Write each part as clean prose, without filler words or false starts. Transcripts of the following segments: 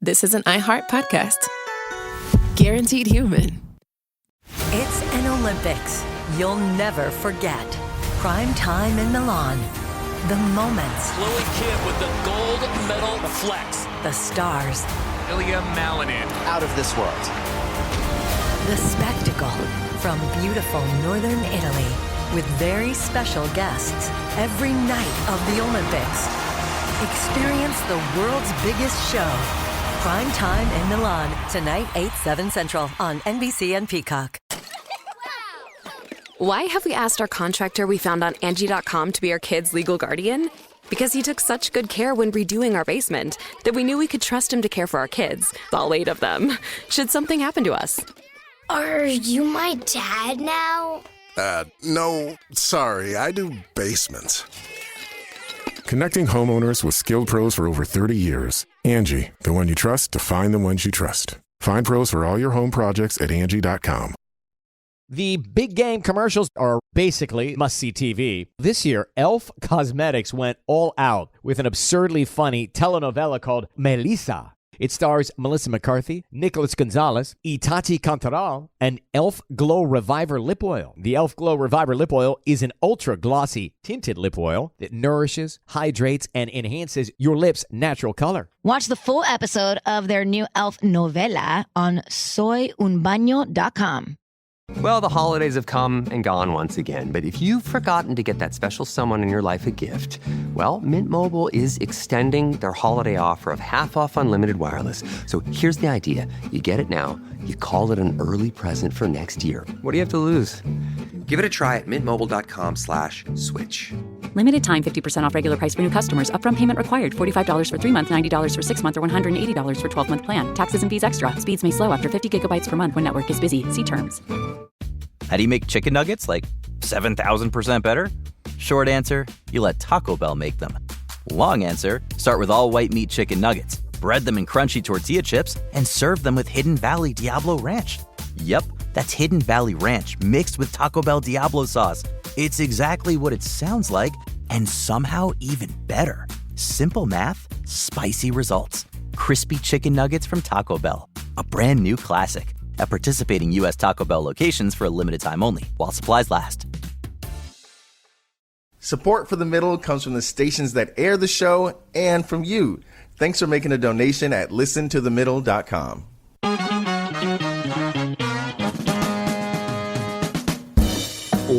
this is an iHeart podcast. Guaranteed human. It's an Olympics you'll never forget. Prime time in Milan. The moments. Chloe Kim with the gold medal flex. The stars. Ilya Malinin. Out of this world. The spectacle from beautiful northern Italy with very special guests every night of the Olympics. Experience the world's biggest show. Prime time in Milan. Tonight, 8/7 Central on NBC and Peacock. Why have we asked our contractor we found on Angie.com to be our kids' legal guardian? Because he took such good care when redoing our basement that we knew we could trust him to care for our kids, all 8 of them, should something happen to us. Are you my dad now? No, sorry, I do basements. Connecting homeowners with skilled pros for over 30 years. Angie, the one you trust to find the ones you trust. Find pros for all your home projects at Angie.com. The big game commercials are basically must-see TV. This year, Elf Cosmetics went all out with an absurdly funny telenovela called Melissa. It stars Melissa McCarthy, Nicholas Gonzalez, Itati Cantoral, and Elf Glow Reviver Lip Oil. The Elf Glow Reviver Lip Oil is an ultra-glossy tinted lip oil that nourishes, hydrates, and enhances your lips' natural color. Watch the full episode of their new Elf novela on soyunbaño.com. Well, the holidays have come and gone once again, but if you've forgotten to get that special someone in your life a gift, well, Mint Mobile is extending their holiday offer of half off unlimited wireless. So here's the idea. You get it now, you call it an early present for next year. What do you have to lose? Give it a try at mintmobile.com/switch. Limited time, 50% off regular price for new customers. Upfront payment required. $45 for 3 months, $90 for 6 months, or $180 for 12-month plan. Taxes and fees extra. Speeds may slow after 50 gigabytes per month when network is busy. See terms. How do you make chicken nuggets like 7,000% better? Short answer, you let Taco Bell make them. Long answer, start with all white meat chicken nuggets, bread them in crunchy tortilla chips, and serve them with Hidden Valley Diablo Ranch. Yep, that's Hidden Valley Ranch mixed with Taco Bell Diablo sauce. It's exactly what it sounds like, and somehow even better. Simple math, spicy results. Crispy chicken nuggets from Taco Bell. A brand new classic. At participating U.S. Taco Bell locations for a limited time only, while supplies last. Support for The Middle comes from the stations that air the show and from you. Thanks for making a donation at listentothemiddle.com.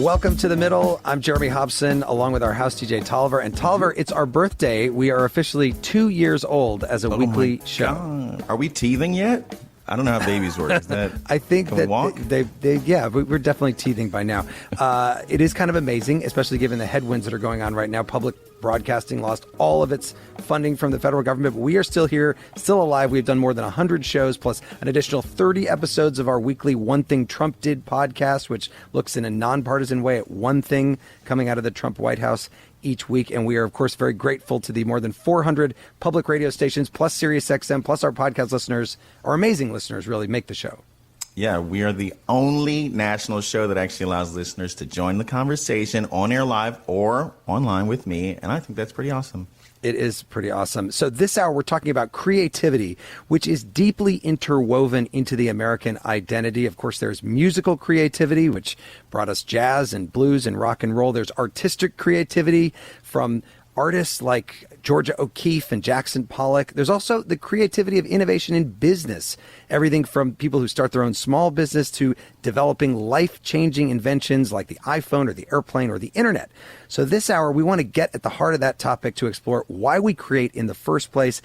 Welcome to The Middle. I'm Jeremy Hobson, along with our house DJ Tolliver. And Tolliver, it's our birthday. We are officially 2 years old as a weekly show. God. Are we teething yet? I don't know how babies work. Is that, I think that walk? We're definitely teething by now. It is kind of amazing, especially given the headwinds that are going on right now. Public broadcasting lost all of its funding from the federal government, but we are still here, still alive. We've done more than 100 shows, plus an additional 30 episodes of our weekly One Thing Trump Did podcast, which looks in a nonpartisan way at one thing coming out of the Trump White House each week. And we are, of course, very grateful to the more than 400 public radio stations, plus SiriusXM, plus our podcast listeners, our amazing listeners, really make the show. Yeah, we are the only national show that actually allows listeners to join the conversation on air live or online with me. And I think that's pretty awesome. It is pretty awesome. So this hour, we're talking about creativity, which is deeply interwoven into the American identity. Of course, there's musical creativity, which brought us jazz and blues and rock and roll. There's artistic creativity from artists like Georgia O'Keeffe and Jackson Pollock. There's also the creativity of innovation in business. Everything from people who start their own small business to developing life-changing inventions like the iPhone or the airplane or the internet. So this hour, we want to get at the heart of that topic to explore why we create in the first place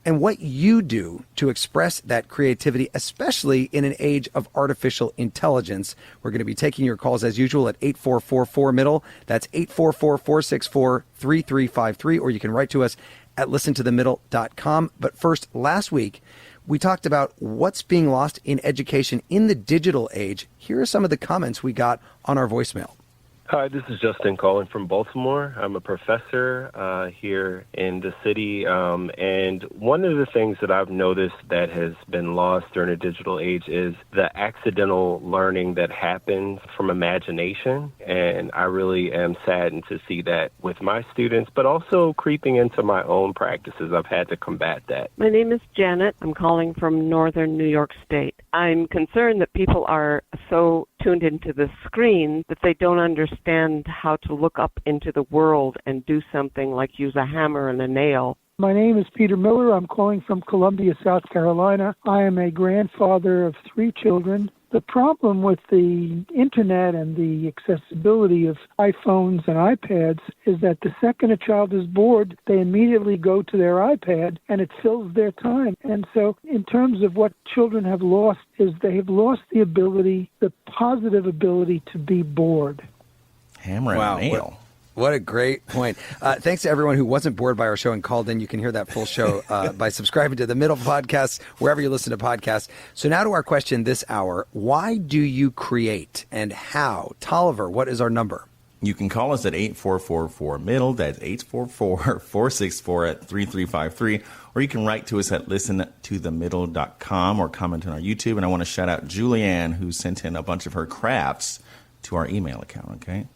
and what you do to express that creativity, especially in an age of artificial intelligence. We're going to be taking your calls as usual at 8444-MIDDLE. That's 844-464-3353, or you can write to us at listentothemiddle.com. But first, last week, we talked about what's being lost in education in the digital age. Here are some of the comments we got on our voicemail. Hi, this is Justin calling from Baltimore. I'm a professor here in the city, and one of the things that I've noticed that has been lost during the digital age is the accidental learning that happens from imagination, and I really am saddened to see that with my students, but also creeping into my own practices. I've had to combat that. My name is Janet. I'm calling from northern New York State. I'm concerned that people are so tuned into the screen that they don't understand how to look up into the world and do something like use a hammer and a nail. My name is Peter Miller. I'm calling from Columbia, South Carolina. I am a grandfather of 3 children. The problem with the internet and the accessibility of iPhones and iPads is that the second a child is bored, they immediately go to their iPad and it fills their time. And so in terms of what children have lost is they have lost the ability, the positive ability to be bored. Hammer and nail. What a great point. Thanks to everyone who wasn't bored by our show and called in. You can hear that full show by subscribing to the Middle Podcast, wherever you listen to podcasts. So now to our question this hour. Why do you create and how? Tolliver, what is our number? You can call us at 8444-MIDDLE. That's 844-464-3353. Or you can write to us at listentothemiddle.com or comment on our YouTube. And I want to shout out Julianne, who sent in a bunch of her crafts to our email account, okay?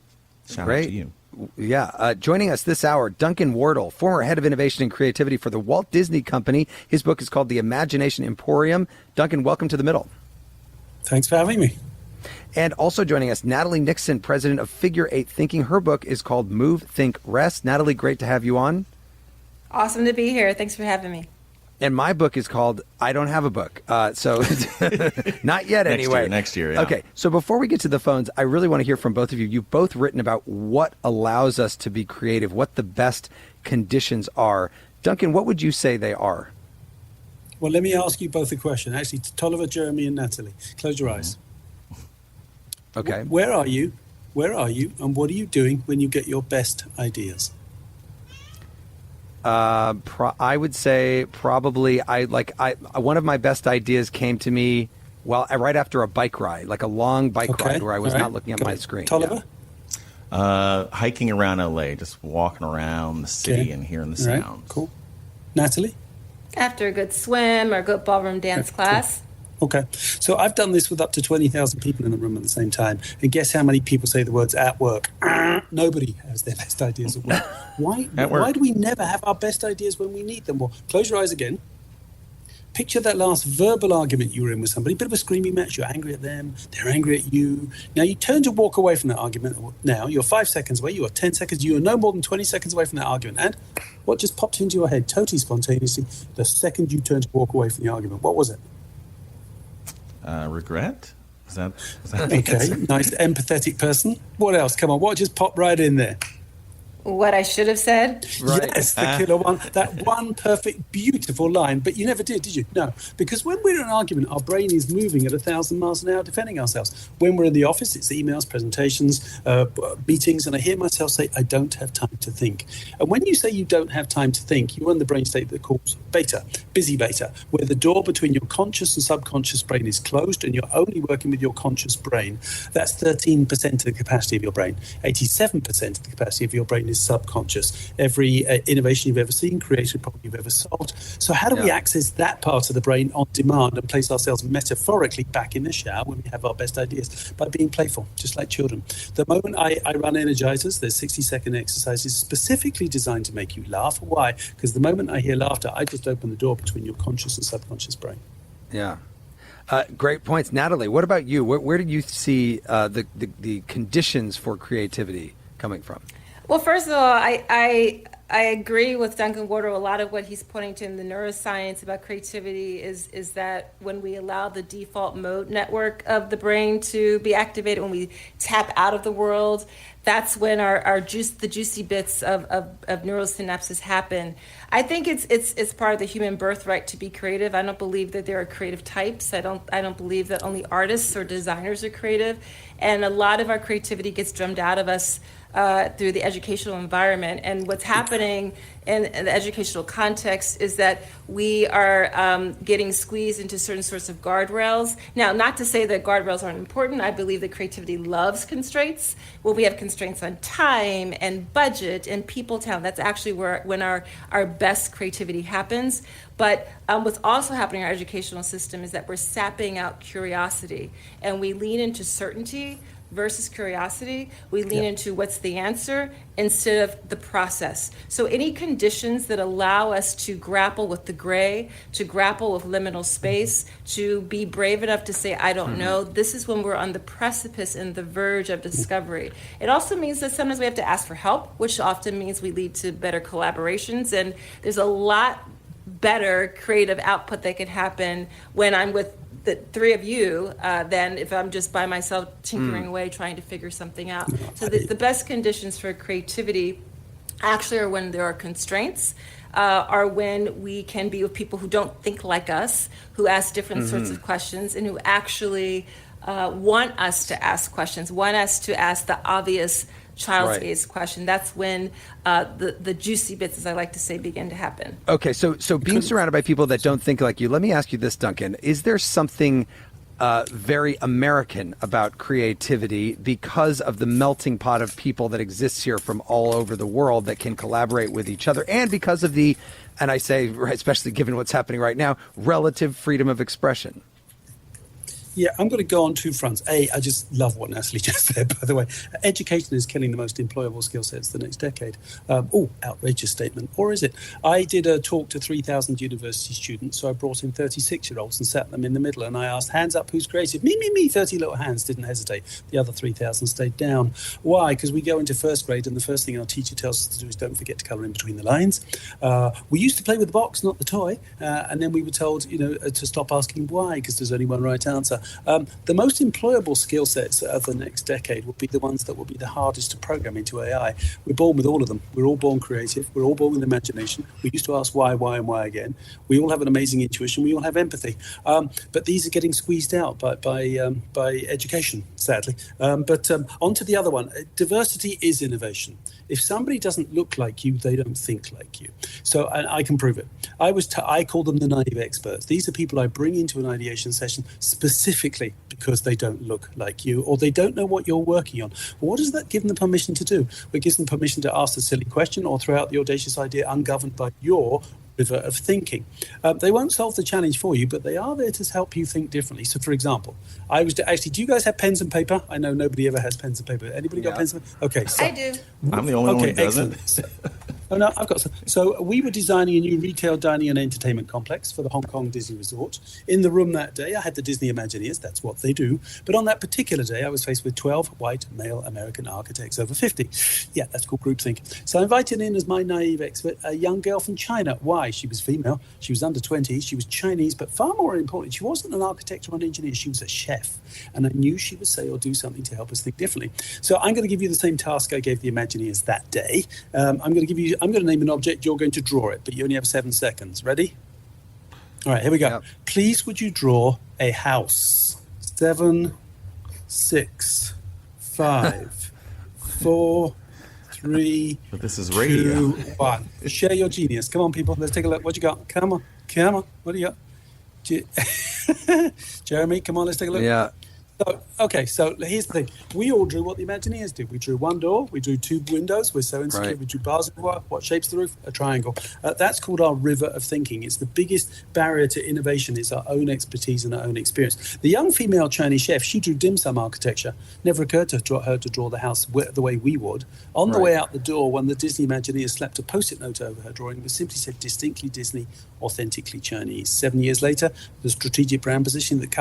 Shout out to you. Yeah. Joining us this hour, Duncan Wardle, former head of innovation and creativity for the Walt Disney Company. His book is called The Imagination Emporium. Duncan, welcome to the Middle. Thanks for having me. And also joining us, Natalie Nixon, president of Figure 8 Thinking. Her book is called Move, Think, Rest. Natalie, great to have you on. Awesome to be here. Thanks for having me. And my book is called I Don't Have a Book. So not yet anyway. Next year, yeah. Okay, so before we get to the phones, I really want to hear from both of you. You've both written about what allows us to be creative, what the best conditions are. Duncan, what would you say they are? Well, let me ask you both a question. Actually, to Tolliver, Jeremy, and Natalie. Close your eyes. Okay. Where are you? Where are you? And what are you doing when you get your best ideas? I would say probably one of my best ideas came to me right after a bike ride, like a long bike ride where I was not looking at my screen. Tolliver? Hiking around LA, just walking around the city and hearing the sounds. Right. Cool. Natalie? After a good swim or a good ballroom dance class. Cool. Okay. So I've done this with up to 20,000 people in the room at the same time. And guess how many people say the words at work? Nobody has their best ideas at work. Why do we never have our best ideas when we need them? Well, close your eyes again. Picture that last verbal argument you were in with somebody, bit of a screaming match. You're angry at them, they're angry at you. Now you turn to walk away from that argument. Now you're 5 seconds away, you are 10 seconds, you are no more than 20 seconds away from that argument. And what just popped into your head totally spontaneously the second you turned to walk away from the argument? What was it? Regret? Is that okay? Nice, empathetic person. What else? Come on, what just popped right in there? What I should have said? Right. Yes, the killer one. That one perfect, beautiful line. But you never did you? No. Because when we're in an argument, our brain is moving at 1,000 miles an hour defending ourselves. When we're in the office, it's emails, presentations, meetings, and I hear myself say, I don't have time to think. And when you say you don't have time to think, you're in the brain state that calls beta, busy beta, where the door between your conscious and subconscious brain is closed and you're only working with your conscious brain. That's 13% of the capacity of your brain. 87% of the capacity of your brain is subconscious. Every innovation you've ever seen, created problem you've ever solved. So how do we access that part of the brain on demand and place ourselves metaphorically back in the shower when we have our best ideas? By being playful, just like children. The moment I run Energizers, there's 60-second exercises specifically designed to make you laugh. Why? Because the moment I hear laughter, I just open the door between your conscious and subconscious brain. Yeah. Great points. Natalie, what about you? Where did you see the conditions for creativity coming from? Well, first of all, I agree with Duncan Wardle. A lot of what he's pointing to in the neuroscience about creativity is that when we allow the default mode network of the brain to be activated, when we tap out of the world, that's when the juicy bits of neural synapses happen. I think it's part of the human birthright to be creative. I don't believe that there are creative types. I don't believe that only artists or designers are creative. And a lot of our creativity gets drummed out of us through the educational environment. And what's happening in the educational context is that we are getting squeezed into certain sorts of guardrails. Now, not to say that guardrails aren't important. I believe that creativity loves constraints. Well, we have constraints on time and budget and people talent. That's actually when our best creativity happens. But what's also happening in our educational system is that we're sapping out curiosity, and we lean into certainty versus curiosity. We lean into what's the answer instead of the process. So any conditions that allow us to grapple with the gray, to grapple with liminal space, to be brave enough to say, I don't know, this is when we're on the precipice and the verge of discovery. It also means that sometimes we have to ask for help, which often means we lead to better collaborations. And there's a lot better creative output that can happen when I'm with the three of you than if I'm just by myself tinkering away trying to figure something out. So the best conditions for creativity actually are when there are constraints, are when we can be with people who don't think like us, who ask different sorts of questions, and who actually want us to ask questions, want us to ask the obvious child's gaze question. That's when the juicy bits, as I like to say, begin to happen. Okay, so being surrounded by people that don't think like you, let me ask you this, Duncan. Is there something very American about creativity because of the melting pot of people that exists here from all over the world that can collaborate with each other, and because of the, and I say, especially given what's happening right now, relative freedom of expression? Yeah, I'm going to go on two fronts. I just love what Natalie just said, by the way. Education is killing the most employable skill sets the next decade. Outrageous statement. Or is it? I did a talk to 3,000 university students, so I brought in 36-year-olds and sat them in the middle, and I asked, hands up, who's creative? Me, 30 little hands didn't hesitate. The other 3,000 stayed down. Why? Because we go into first grade, and the first thing our teacher tells us to do is don't forget to colour in between the lines. We used to play with the box, not the toy, and then we were told, to stop asking why, because there's only one right answer. The most employable skill sets of the next decade will be the ones that will be the hardest to program into AI. We're born with all of them. We're all born creative. We're all born with imagination. We used to ask why, and why again. We all have an amazing intuition. We all have empathy. But these are getting squeezed out by education, sadly. But onto the other one. Diversity is innovation. If somebody doesn't look like you, they don't think like you. So, and I can prove it. I call them the naive experts. These are people I bring into an ideation session specifically because they don't look like you, or they don't know what you're working on. Well, what does that give them permission to do? It gives them permission to ask a silly question or throw out the audacious idea ungoverned by your river of thinking. They won't solve the challenge for you, but they are there to help you think differently. So, for example, do you guys have pens and paper? I know nobody ever has pens and paper. Anybody got pens and paper? Okay, so I do. I'm the only one who doesn't. Oh, no, I've got some. So we were designing a new retail dining and entertainment complex for the Hong Kong Disney Resort. In the room that day, I had the Disney Imagineers. That's what they do. But on that particular day, I was faced with 12 white male American architects over 50. Yeah, that's called groupthink. So I invited in as my naive expert a young girl from China. Why? She was female. She was under 20. She was Chinese. But far more important, she wasn't an architect or an engineer. She was a chef. And I knew she would say or do something to help us think differently. So I'm going to give you the same task I gave the Imagineers that day. I'm going to name an object, you're going to draw it, but you only have 7 seconds. Ready? All right, here we go. Yep. Please, would you draw a house? 7, 6, 5, 4, 3, but this is radio. 2, 1. Share your genius. Come on, people. Let's take a look. What you got? Come on. What do you got? Jeremy, come on, let's take a look. Yeah. So here's the thing. We all drew what the Imagineers did. We drew one door. We drew 2 windows. We're so insecure. Right. We drew bars of wire. What shape's the roof? A triangle. That's called our river of thinking. It's the biggest barrier to innovation. It's our own expertise and our own experience. The young female Chinese chef, she drew dim sum architecture. Never occurred to her to draw the house the way we would. On the way out the door, when the Disney Imagineers slapped a post-it note over her drawing, it simply said distinctly Disney, authentically Chinese. 7 years later, the strategic brand position that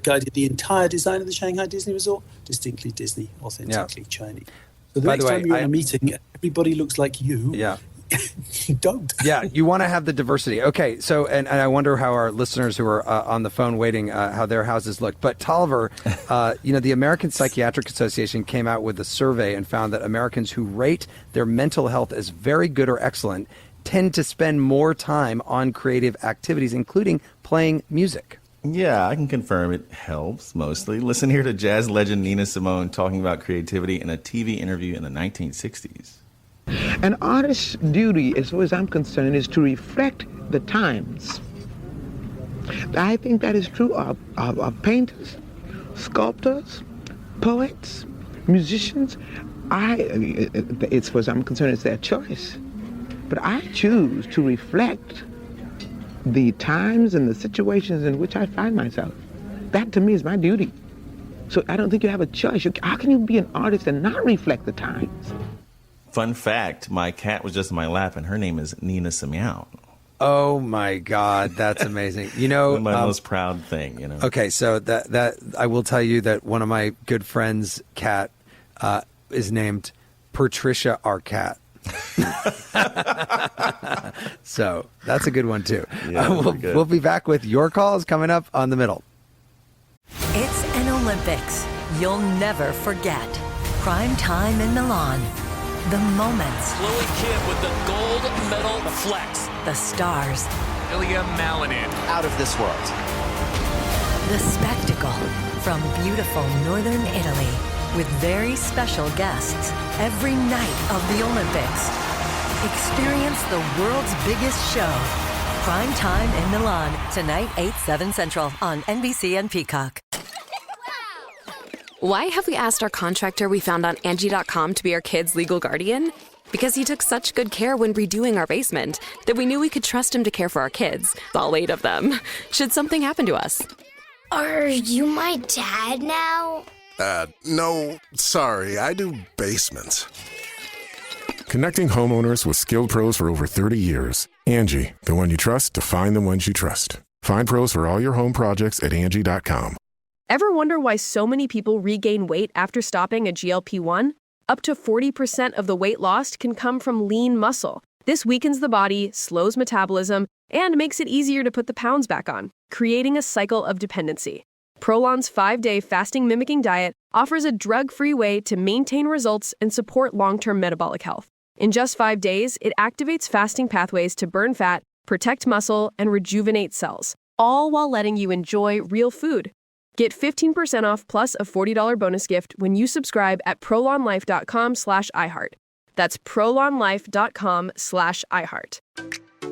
guided the entire design of the Shanghai Disney Resort, distinctly Disney, authentically Chinese. So the next time you're in a meeting, everybody looks like you. Yeah. Don't. Yeah, you want to have the diversity. Okay, so, and I wonder how our listeners who are on the phone waiting, how their houses look. But Tolliver, the American Psychiatric Association came out with a survey and found that Americans who rate their mental health as very good or excellent tend to spend more time on creative activities, including playing music. Yeah, I can confirm it helps mostly. Listen here to jazz legend Nina Simone talking about creativity in a TV interview in the 1960s. An artist's duty, as far as I'm concerned, is to reflect the times. I think that is true of painters, sculptors, poets, musicians. As far as I'm concerned, it's their choice. But I choose to reflect the times and the situations in which I find myself. That, to me, is my duty. So I don't think you have a choice. How can you be an artist and not reflect the times? Fun fact, my cat was just in my lap, and her name is Nina Simone. Oh my God, that's amazing. You know, my most proud thing, you know. Okay, so that I will tell you that one of my good friends' cat is named Patricia Arquette. So that's a good one too. Yeah, we'll be back with your calls coming up on The Middle. It's an Olympics you'll never forget. Prime time in Milan. The moments. Chloe Kim with the gold medal flex. The stars. Ilya Malinin. Out of this world. The spectacle from beautiful northern Italy with very special guests every night of the Olympics. Experience the world's biggest show. Prime time in Milan. Tonight, 8/7 Central on NBC and Peacock. Why have we asked our contractor we found on Angie.com to be our kids' legal guardian? Because he took such good care when redoing our basement that we knew we could trust him to care for our kids, all 8 of them, should something happen to us. Are you my dad now? No, sorry, I do basements. Connecting homeowners with skilled pros for over 30 years. Angie, the one you trust to find the ones you trust. Find pros for all your home projects at Angie.com. Ever wonder why so many people regain weight after stopping a GLP-1? Up to 40% of the weight lost can come from lean muscle. This weakens the body, slows metabolism, and makes it easier to put the pounds back on, creating a cycle of dependency. Prolon's 5-day fasting-mimicking diet offers a drug-free way to maintain results and support long-term metabolic health. In just 5 days, it activates fasting pathways to burn fat, protect muscle, and rejuvenate cells, all while letting you enjoy real food. Get 15% off plus a $40 bonus gift when you subscribe at prolonlife.com/iHeart. That's prolonlife.com/iHeart.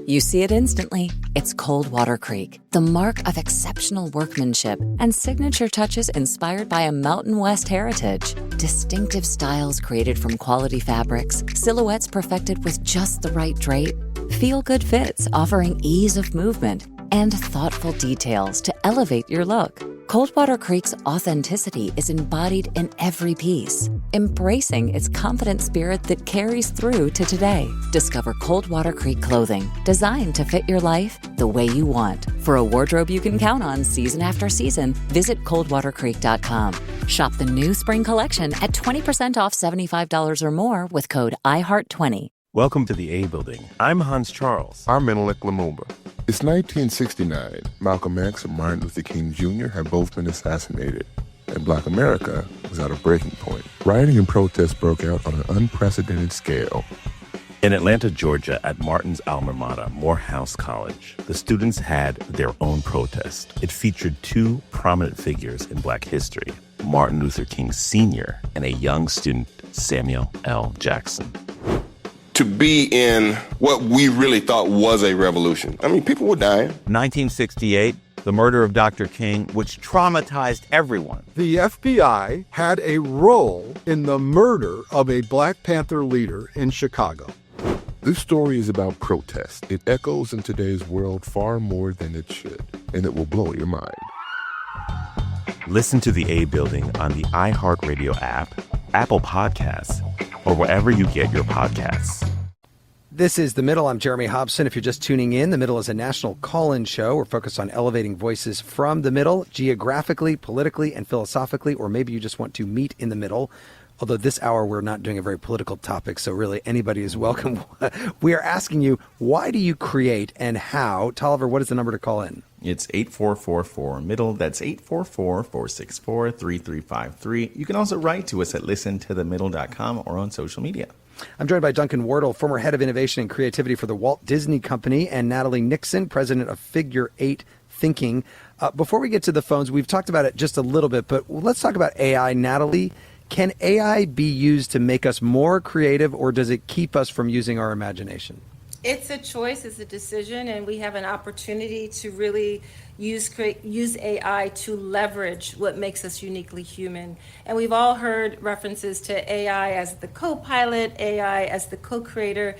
You see it instantly. It's Coldwater Creek, the mark of exceptional workmanship and signature touches inspired by a Mountain West heritage. Distinctive styles created from quality fabrics, silhouettes perfected with just the right drape, feel-good fits offering ease of movement, and thoughtful details to elevate your look. Coldwater Creek's authenticity is embodied in every piece, embracing its confident spirit that carries through to today. Discover Coldwater Creek clothing, designed to fit your life the way you want. For a wardrobe you can count on season after season, visit coldwatercreek.com. Shop the new spring collection at 20% off $75 or more with code IHEART20. Welcome to the A Building. I'm Hans Charles. I'm Menelik Lumumba. It's 1969. Malcolm X and Martin Luther King Jr. had both been assassinated, and Black America was at a breaking point. Rioting and protests broke out on an unprecedented scale. In Atlanta, Georgia, at Martin's alma mater, Morehouse College, the students had their own protest. It featured 2 prominent figures in Black history, Martin Luther King Sr. and a young student, Samuel L. Jackson. To be in what we really thought was a revolution. I mean, people were dying. 1968, the murder of Dr. King, which traumatized everyone. The FBI had a role in the murder of a Black Panther leader in Chicago. This story is about protest. It echoes in today's world far more than it should, and it will blow your mind. Listen to the A Building on the iHeartRadio app, Apple Podcasts, or wherever you get your podcasts. This is The Middle. I'm Jeremy Hobson. If you're just tuning in, The Middle is a national call-in show. We're focused on elevating voices from the middle, geographically, politically, and philosophically, or maybe you just want to meet in the middle. Although this hour we're not doing a very political topic, so really anybody is welcome. We are asking you, why do you create and how? Tolliver, what is the number to call in? It's 8444-MIDDLE. That's 844-464-3353. You can also write to us at listentothemiddle.com or on social media. I'm joined by Duncan Wardle, former head of innovation and creativity for the Walt Disney Company, and Natalie Nixon, president of Figure 8 Thinking. Before we get to the phones, we've talked about it just a little bit, but let's talk about AI. Natalie, can AI be used to make us more creative, or does it keep us from using our imagination? It's a choice, it's a decision, and we have an opportunity to really use AI to leverage what makes us uniquely human. And we've all heard references to AI as the co-pilot, AI as the co-creator.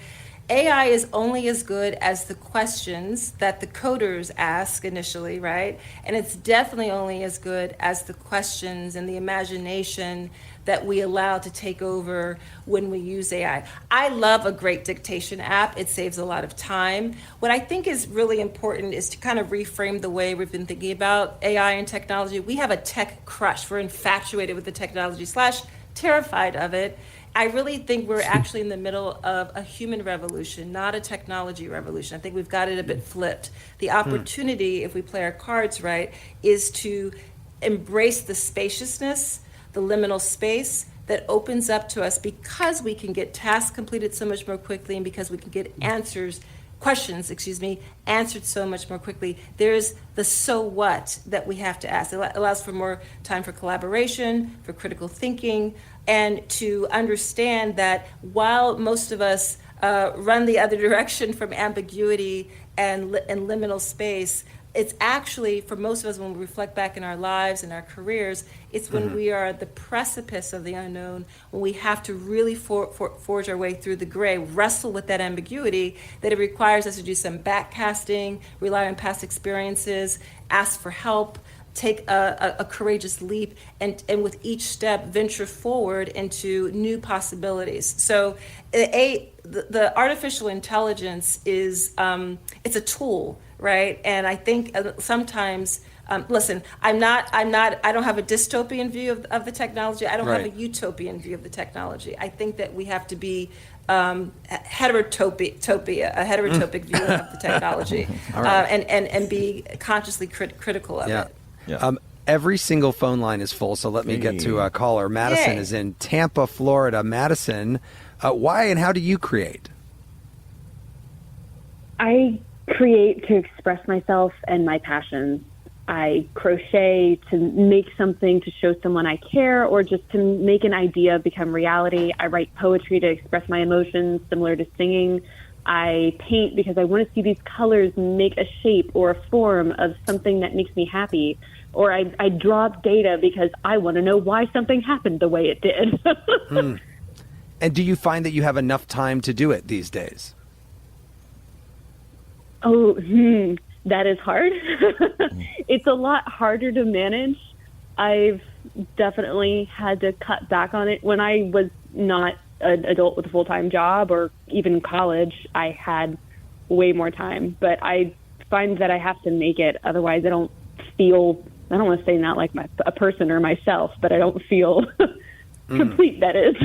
AI is only as good as the questions that the coders ask initially, right? And it's definitely only as good as the questions and the imagination that we allow to take over when we use AI. I love a great dictation app. It saves a lot of time. What I think is really important is to kind of reframe the way we've been thinking about AI and technology. We have a tech crush. We're infatuated with the technology / terrified of it. I really think we're actually in the middle of a human revolution, not a technology revolution. I think we've got it a bit flipped. The opportunity, if we play our cards right, is to embrace the spaciousness, the liminal space that opens up to us because we can get tasks completed so much more quickly and because we can get questions, answered so much more quickly. There's the so what that we have to ask. It allows for more time for collaboration, for critical thinking, and to understand that while most of us run the other direction from ambiguity and liminal space, it's actually, for most of us, when we reflect back in our lives and our careers, it's when we are at the precipice of the unknown, when we have to really forge our way through the gray, wrestle with that ambiguity, that it requires us to do some backcasting, rely on past experiences, ask for help, take a courageous leap, and with each step venture forward into new possibilities. So the artificial intelligence is it's a tool, right? And I think sometimes listen, I don't have a dystopian view of the technology. I don't have a utopian view of the technology. I think that we have to be a heterotopic view of the technology, and be consciously critical of it. Yeah. Every single phone line is full, so let me get to a caller. Madison is in Tampa, Florida. Madison, why and how do you create? I create to express myself and my passions. I crochet to make something to show someone I care, or just to make an idea become reality. I write poetry to express my emotions, similar to singing. I paint because I want to see these colors make a shape or a form of something that makes me happy. Or I draw data because I want to know why something happened the way it did. And do you find that you have enough time to do it these days? Oh, that is hard. It's a lot harder to manage. I've definitely had to cut back on it. When I was not an adult with a full-time job or even in college, I had way more time. But I find that I have to make it. Otherwise, I don't want to say not like a person or myself, but I don't feel complete, that is.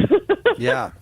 Yeah.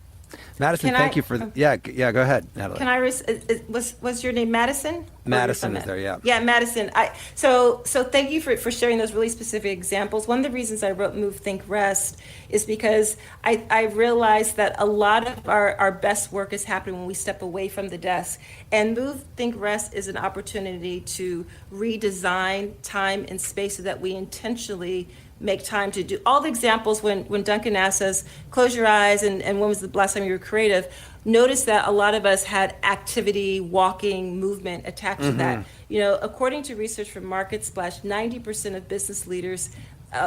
Madison, thank you for... Yeah, go ahead, Natalie. Can I... was your name Madison? Madison is there, yeah. Yeah, Madison. So thank you for sharing those really specific examples. One of the reasons I wrote Move, Think, Rest is because I realized that a lot of our best work is happening when we step away from the desk. And Move, Think, Rest is an opportunity to redesign time and space so that we intentionally make time to do all the examples. When Duncan asks us, close your eyes and when was the last time you were creative, notice that a lot of us had activity, walking, movement attached to that. According to research from MarketSplash, 90% of business leaders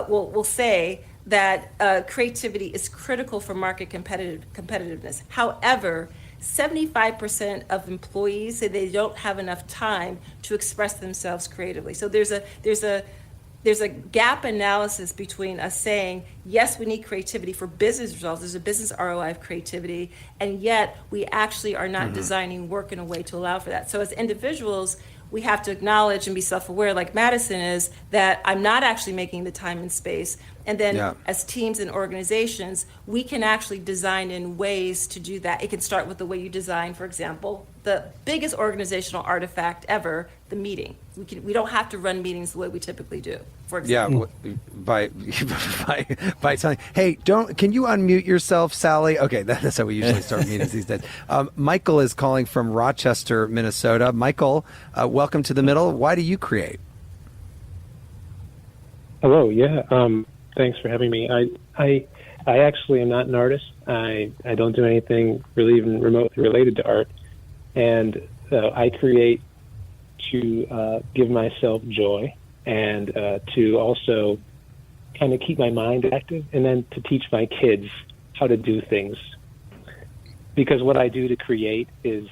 will say that creativity is critical for market competitiveness. However, 75% of employees say they don't have enough time to express themselves creatively. So there's a gap analysis between us saying, yes, we need creativity for business results. There's a business ROI of creativity, and yet we actually are not designing work in a way to allow for that. So as individuals, we have to acknowledge and be self-aware, like Madison is, that I'm not actually making the time and space. And then as teams and organizations, we can actually design in ways to do that. It can start with the way you design, for example, the biggest organizational artifact ever, the meeting. We don't have to run meetings the way we typically do, for example. Yeah, by telling, hey, can you unmute yourself, Sally? Okay, that's how we usually start meetings these days. Michael is calling from Rochester, Minnesota. Michael, welcome to The Middle. Why do you create? Hello, thanks for having me. I actually am not an artist. I don't do anything really even remotely related to art. And I create to give myself joy and to also kind of keep my mind active, and then to teach my kids how to do things. Because what I do to create is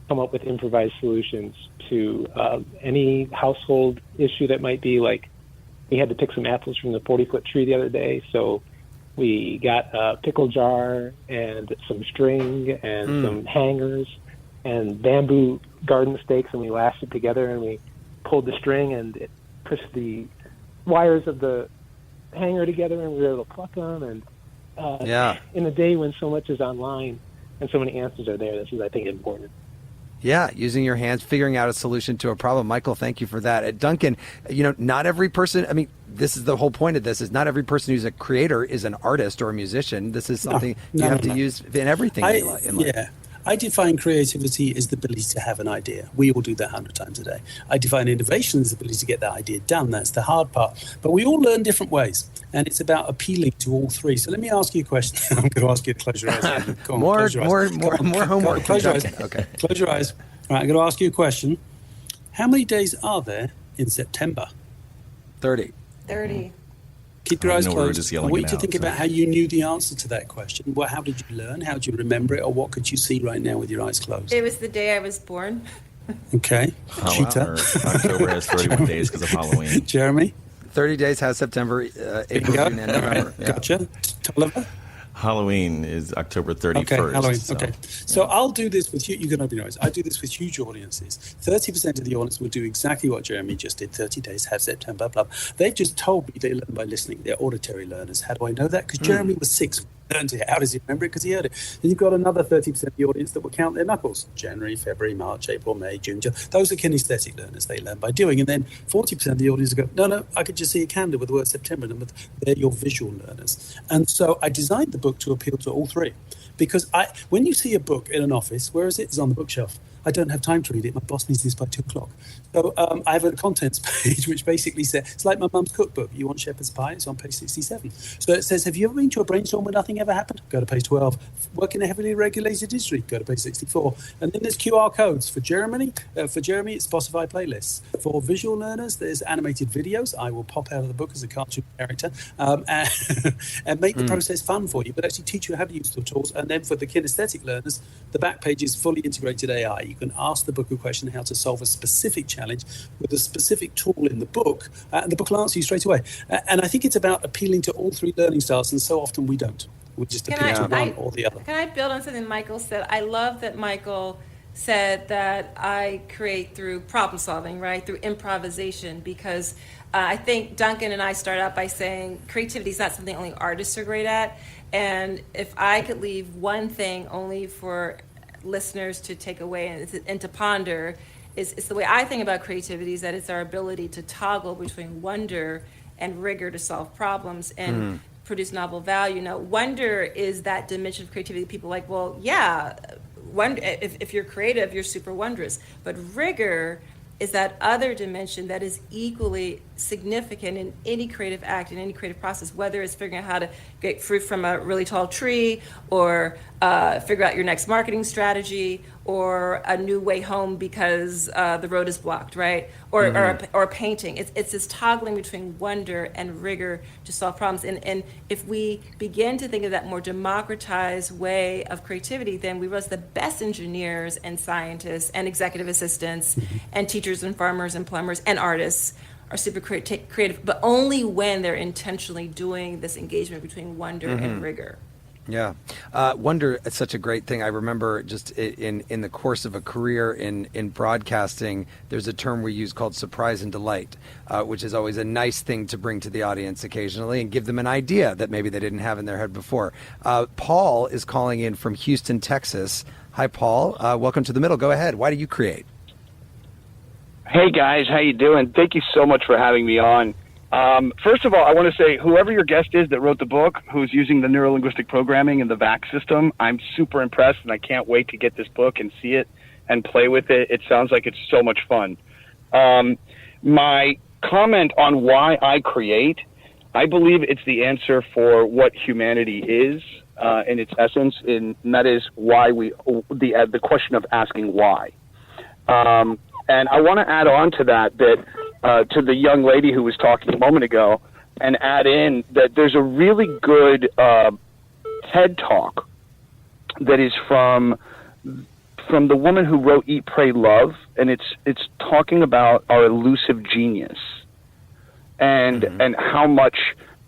come up with improvised solutions to any household issue that might be. Like, we had to pick some apples from the 40-foot tree the other day, so we got a pickle jar and some string and some hangers and bamboo garden stakes, and we lashed it together, and we pulled the string and it pushed the wires of the hanger together, and we were able to pluck them. And in a day when so much is online and so many answers are there, this is, I think, important. Yeah, using your hands, figuring out a solution to a problem. Michael, thank you for that. Duncan, not every person, this is the whole point of this, is not every person who's a creator is an artist or a musician. This is something you have to use in everything in life. Yeah. I define creativity as the ability to have an idea. We all do that 100 times a day. I define innovation as the ability to get that idea done. That's the hard part. But we all learn different ways, and it's about appealing to all three. So let me ask you a question. I'm going to ask you to close your eyes. Go on, more homework. Close your eyes. Okay. Close your eyes. All right, I'm going to ask you a question. How many days are there in September? 30. 30. Keep your eyes closed. I want you to think about how you knew the answer to that question. How did you learn? How did you remember it? Or what could you see right now with your eyes closed? It was the day I was born. Okay. October has 31 days because of Halloween. Jeremy? 30 days has September, April, June, and November. Yeah. Gotcha. Tolliver? Halloween is October 31st. Okay, Halloween. Okay. So I'll do this with you. You can open your eyes. I do this with huge audiences. 30% of the audience will do exactly what Jeremy just did. 30 days, have September, blah. They've just told me they learn by listening. They're auditory learners. How do I know that? Because Jeremy was 6. How does he remember it? Because he heard it. Then you've got another 30% of the audience that will count their knuckles. January, February, March, April, May, June, July. Those are kinesthetic learners. They learn by doing. And then 40% of the audience will go, no, I could just see a calendar with the word September. And they're your visual learners. And so I designed the book to appeal to all three. Because when you see a book in an office, where is it? It's on the bookshelf. I don't have time to read it. My boss needs this by 2 o'clock. So I have a contents page which basically says, it's like my mum's cookbook. You want shepherd's pie? It's on page 67. So it says, have you ever been to a brainstorm where nothing ever happened? Go to page 12. Work in a heavily regulated industry? Go to page 64. And then there's QR codes. For Germany, it's Spotify playlists. For visual learners, there's animated videos. I will pop out of the book as a cartoon character and make the process fun for you, but actually teach you how to use the tools. And then for the kinesthetic learners, the back page is fully integrated AI. You can ask the book a question how to solve a specific challenge with a specific tool in the book, and the book will answer you straight away. And I think it's about appealing to all three learning styles, and so often we don't. We just appeal to one or the other. Can I build on something Michael said? I love that Michael said that I create through problem solving, right? Through improvisation, because I think Duncan and I started out by saying creativity is not something only artists are great at. And if I could leave one thing only for listeners to take away and to ponder, it's the way I think about creativity is that it's our ability to toggle between wonder and rigor to solve problems and produce novel value. Now, wonder is that dimension of creativity. People are like, well, yeah, wonder, if you're creative, you're super wondrous. But rigor is that other dimension that is equally significant in any creative act, in any creative process, whether it's figuring out how to get fruit from a really tall tree, or figure out your next marketing strategy, or a new way home because the road is blocked, right? Or painting. It's this toggling between wonder and rigor to solve problems. And if we begin to think of that more democratized way of creativity, then we realize the best engineers and scientists and executive assistants and teachers and farmers and plumbers and artists are super creative, but only when they're intentionally doing this engagement between wonder and rigor. Yeah. Wonder is such a great thing. I remember just in the course of a career in broadcasting, there's a term we use called surprise and delight, which is always a nice thing to bring to the audience occasionally and give them an idea that maybe they didn't have in their head before. Paul is calling in from Houston, Texas. Hi, Paul. Welcome to The Middle. Go ahead. Why do you create? Hey, guys. How you doing? Thank you so much for having me on. First of all, I want to say whoever your guest is that wrote the book, who's using the neurolinguistic programming and the VAC system, I'm super impressed, and I can't wait to get this book and see it and play with it. It sounds like it's so much fun. My comment on why I create, I believe it's the answer for what humanity is in its essence, and that is why the question of asking why. And I want to add on to that to the young lady who was talking a moment ago, and add in that there's a really good TED Talk that is from the woman who wrote Eat, Pray, Love, and it's talking about our elusive genius and how much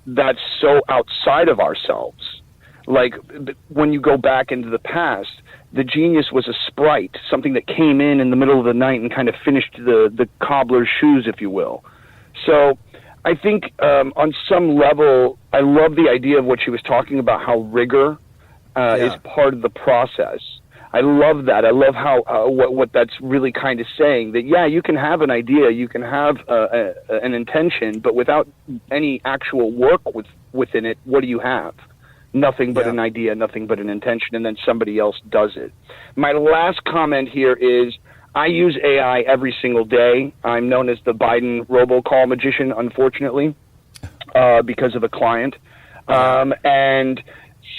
that's so outside of ourselves. Like when you go back into the past, the genius was a sprite, something that came in the middle of the night and kind of finished the cobbler's shoes, if you will. So I think on some level, I love the idea of what she was talking about, how rigor is part of the process. I love that. I love how what that's really kind of saying, that, yeah, you can have an idea, you can have an intention, but without any actual work within it, what do you have? Nothing but an idea, nothing but an intention, and then somebody else does it. My last comment here is I use AI every single day. I'm known as the Biden robocall magician, unfortunately, because of a client. And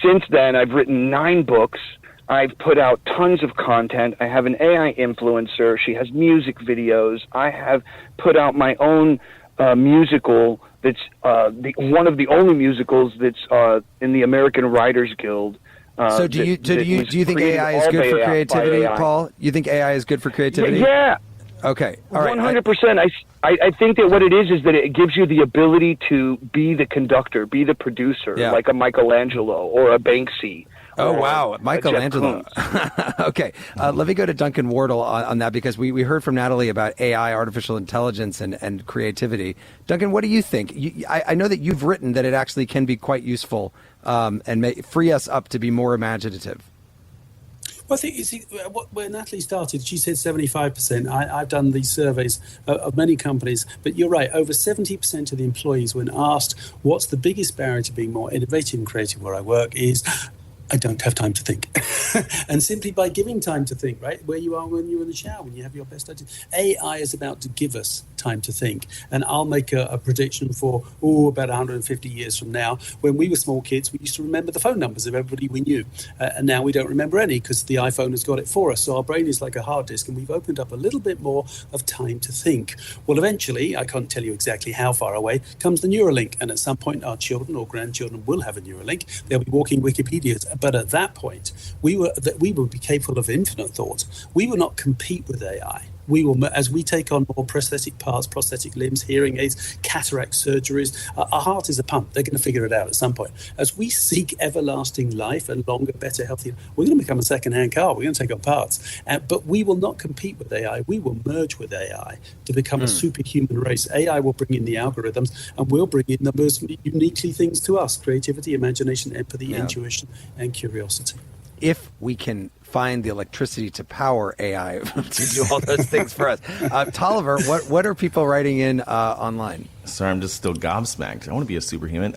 since then, I've written 9 books. I've put out tons of content. I have an AI influencer. She has music videos. I have put out my own musical that's one of the only musicals that's in the American Writers Guild. So do you think AI is good for creativity, Paul? You think AI is good for creativity? Yeah. Okay. All right. 100%. I think that what it is that it gives you the ability to be the conductor, be the producer, like a Michelangelo or a Banksy. Oh, wow. Michelangelo. Okay. Let me go to Duncan Wardle on that, because we heard from Natalie about AI, artificial intelligence, and creativity. Duncan, what do you think? I know that you've written that it actually can be quite useful and may free us up to be more imaginative. Well, I think where Natalie started, she said 75%. I've done these surveys of many companies, but you're right. Over 70% of the employees, when asked what's the biggest barrier to being more innovative and creative where I work, is I don't have time to think. And simply by giving time to think, right, where you are when you're in the shower, when you have your best idea. AI is about to give us time to think. And I'll make a prediction for, about 150 years from now. When we were small kids, we used to remember the phone numbers of everybody we knew. And now we don't remember any because the iPhone has got it for us. So our brain is like a hard disk, and we've opened up a little bit more of time to think. Well, eventually, I can't tell you exactly how far away, comes the Neuralink. And at some point, our children or grandchildren will have a Neuralink. They'll be walking Wikipedias. But at that point, we would be capable of infinite thought. We will not compete with AI. We will, as we take on more prosthetic parts, prosthetic limbs, hearing aids, cataract surgeries, our heart is a pump. They're going to figure it out at some point. As we seek everlasting life and longer, better, healthier, we're going to become a second-hand car. We're going to take on parts. But we will not compete with AI. We will merge with AI to become a superhuman race. AI will bring in the algorithms, and we'll bring in the most uniquely things to us: creativity, imagination, empathy, intuition, and curiosity. If we can find the electricity to power AI to do all those things for us. Tolliver, what are people writing in online? Sorry, I'm just still gobsmacked. I want to be a superhuman.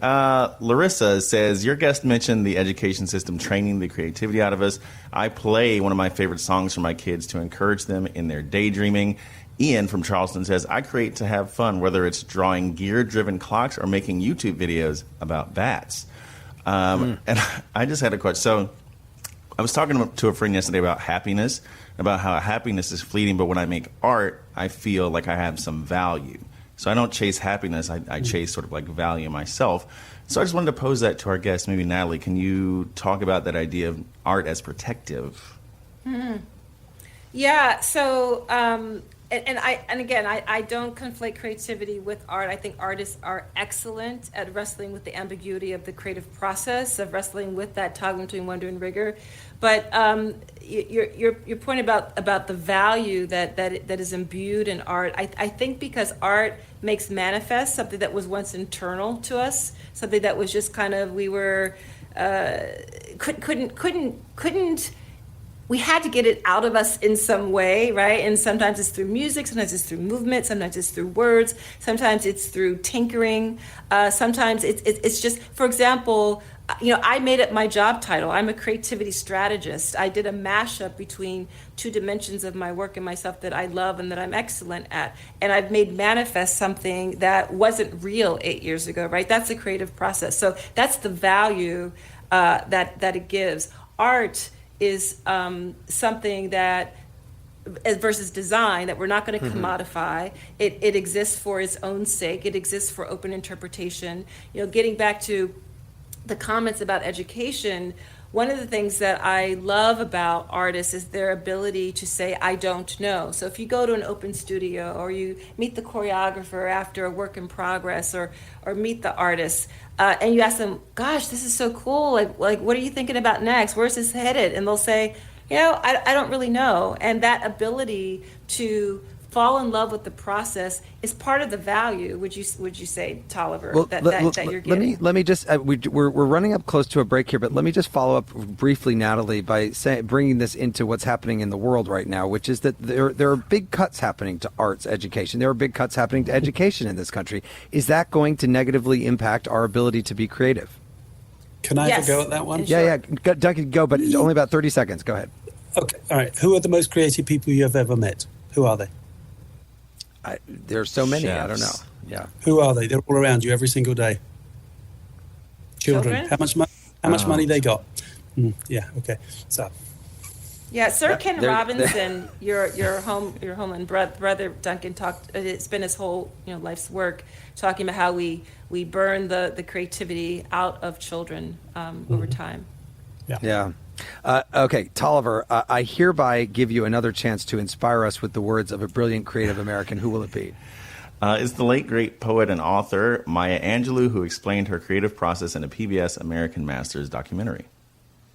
Larissa says, your guest mentioned the education system training the creativity out of us. I play one of my favorite songs for my kids to encourage them in their daydreaming. Ian from Charleston says, I create to have fun, whether it's drawing gear-driven clocks or making YouTube videos about bats. And I just had a question. So I was talking to a friend yesterday about happiness, about how happiness is fleeting, but when I make art, I feel like I have some value. So I don't chase happiness, I chase sort of like value myself. So I just wanted to pose that to our guest, maybe Natalie. Can you talk about that idea of art as protective? Yeah, so I don't conflate creativity with art. I think artists are excellent at wrestling with the ambiguity of the creative process, of wrestling with that toggle between wonder and rigor. But your point about the value that is imbued in art, I think because art makes manifest something that was once internal to us, something that was just kind of, we were couldn't. We had to get it out of us in some way, right? And sometimes it's through music, sometimes it's through movement, sometimes it's through words, sometimes it's through tinkering, sometimes it's just, for example, I made it my job title. I'm a creativity strategist. I did a mashup between two dimensions of my work and myself that I love and that I'm excellent at. And I've made manifest something that wasn't real 8 years ago, right? That's a creative process. So that's the value that it gives. Art is something that, versus design, that we're not going to commodify. It exists for its own sake. It exists for open interpretation. Getting back to the comments about education, one of the things that I love about artists is their ability to say, I don't know. So if you go to an open studio, or you meet the choreographer after a work in progress, or meet the artist, and you ask them, gosh, this is so cool. Like, what are you thinking about next? Where's this headed? And they'll say, I don't really know. And that ability to fall in love with the process is part of the value. Would you say, Tolliver, that you're getting? Let me just we're running up close to a break here, but let me just follow up briefly, Natalie, by bringing this into what's happening in the world right now, which is that there are big cuts happening to arts education. There are big cuts happening to education in this country. Is that going to negatively impact our ability to be creative? Can I have a go at that one? Yeah. Duncan, go, but only about 30 seconds. Go ahead. Okay. All right. Who are the most creative people you have ever met? Who are they? There's so many. Chefs. I don't know. Yeah. Who are they? They're all around you every single day. Children. How much money they got? Yeah. Okay. So. Yeah, Sir Ken Robinson, your homeland brother Duncan it's been his whole life's work talking about how we burn the creativity out of children over time. Yeah. Okay, Tolliver, I hereby give you another chance to inspire us with the words of a brilliant creative American. Who will it be? It's the late, great poet and author Maya Angelou, who explained her creative process in a PBS American Masters documentary.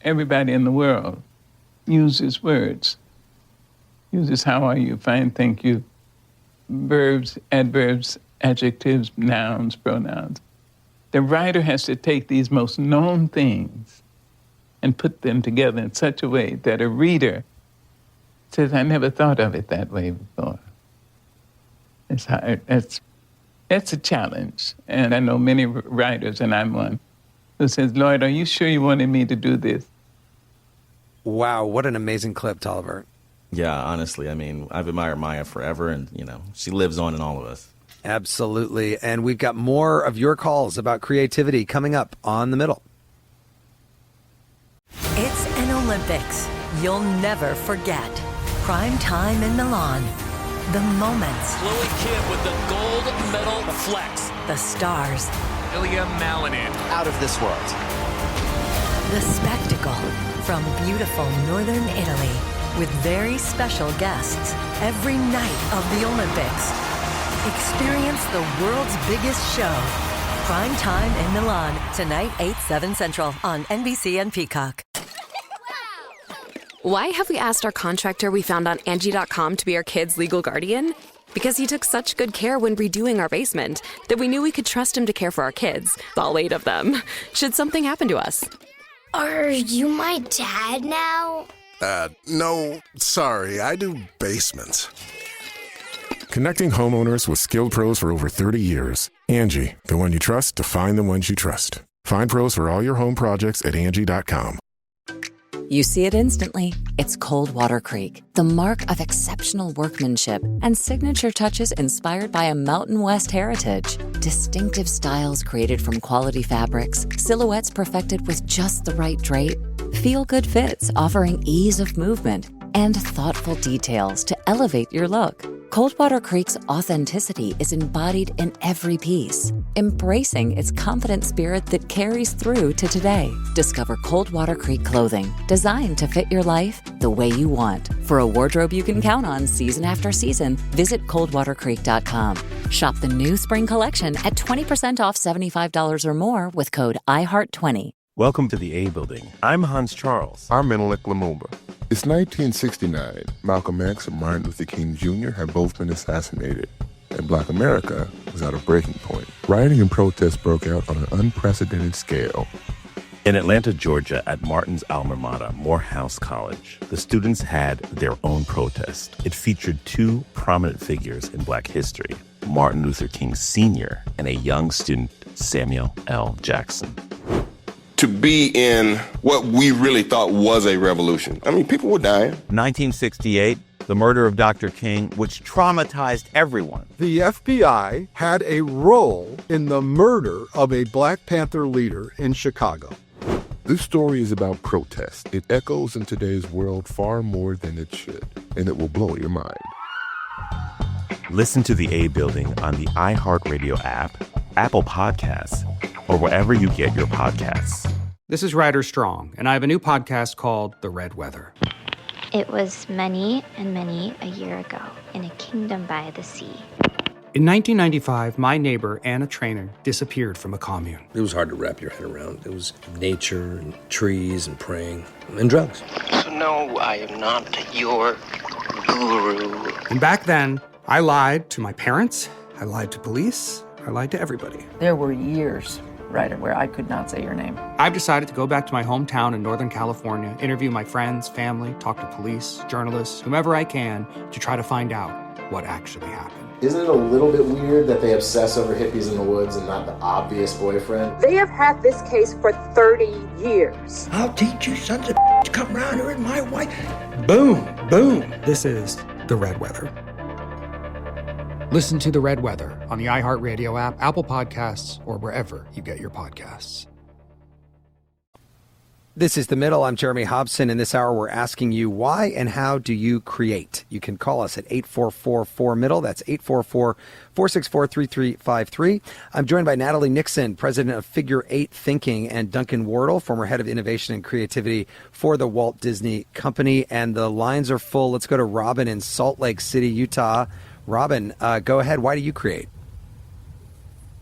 Everybody in the world uses words. Uses how are you, fine, thank you, verbs, adverbs, adjectives, nouns, pronouns. The writer has to take these most known things and put them together in such a way that a reader says, I never thought of it that way before. It's hard. It's a challenge. And I know many writers, and I'm one, who says, Lord, are you sure you wanted me to do this? Wow, what an amazing clip, Tolliver. Yeah, honestly, I mean, I've admired Maya forever, and, she lives on in all of us. Absolutely. And we've got more of your calls about creativity coming up on The Middle. It's an Olympics you'll never forget. Prime time in Milan. The moments. Chloe Kim with the gold medal flex. The stars. Ilya Malinin. Out of this world. The spectacle from beautiful northern Italy with very special guests every night of the Olympics. Experience the world's biggest show. Prime time in Milan, tonight 8/7 Central on NBC and Peacock. Why have we asked our contractor we found on Angie.com to be our kids' legal guardian? Because he took such good care when redoing our basement that we knew we could trust him to care for our kids, all 8 of them, should something happen to us. Are you my dad now? No, sorry, I do basements. Connecting homeowners with skilled pros for over 30 years. Angie, the one you trust to find the ones you trust. Find pros for all your home projects at Angie.com. You see it instantly. It's Coldwater Creek, the mark of exceptional workmanship and signature touches inspired by a Mountain West heritage. Distinctive styles created from quality fabrics, silhouettes perfected with just the right drape, feel-good fits offering ease of movement, and thoughtful details to elevate your look. Coldwater Creek's authenticity is embodied in every piece, embracing its confident spirit that carries through to today. Discover Coldwater Creek clothing, designed to fit your life the way you want. For a wardrobe you can count on season after season, visit coldwatercreek.com. Shop the new spring collection at 20% off $75 or more with code IHEART20. Welcome to the A Building. I'm Hans Charles. I'm Menelik Lumumba. It's 1969. Malcolm X and Martin Luther King Jr. had both been assassinated, and Black America was at a breaking point. Rioting and protests broke out on an unprecedented scale. In Atlanta, Georgia, at Martin's alma mater, Morehouse College, the students had their own protest. It featured two prominent figures in Black history, Martin Luther King Sr. and a young student, Samuel L. Jackson. To be in what we really thought was a revolution. I mean, people were dying. 1968, the murder of Dr. King, which traumatized everyone. The FBI had a role in the murder of a Black Panther leader in Chicago. This story is about protest. It echoes in today's world far more than it should, and it will blow your mind. Listen to the A Building on the iHeartRadio app, Apple Podcasts, or wherever you get your podcasts. This is Ryder Strong, and I have a new podcast called The Red Weather. It was many and many a year ago in a kingdom by the sea. In 1995, my neighbor, Anna Trainer, disappeared from a commune. It was hard to wrap your head around. It was nature and trees and praying and drugs. So no, I am not your guru. And back then, I lied to my parents, I lied to police, I lied to everybody. There were years, Ryder, where I could not say your name. I've decided to go back to my hometown in Northern California, interview my friends, family, talk to police, journalists, whomever I can, to try to find out what actually happened. Isn't it a little bit weird that they obsess over hippies in the woods and not the obvious boyfriend? They have had this case for 30 years. I'll teach you sons of to come around here and my wife. Boom, boom. This is The Red Weather. Listen to The Red Weather on the iHeartRadio app, Apple Podcasts, or wherever you get your podcasts. This is The Middle. I'm Jeremy Hobson. In this hour, we're asking you, why and how do you create? You can call us at 844-4MIDDLE. That's 844-464-3353. I'm joined by Natalie Nixon, president of Figure 8 Thinking, and Duncan Wardle, former head of innovation and creativity for the Walt Disney Company. And the lines are full. Let's go to Robin in Salt Lake City, Utah. Robin, go ahead. Why do you create?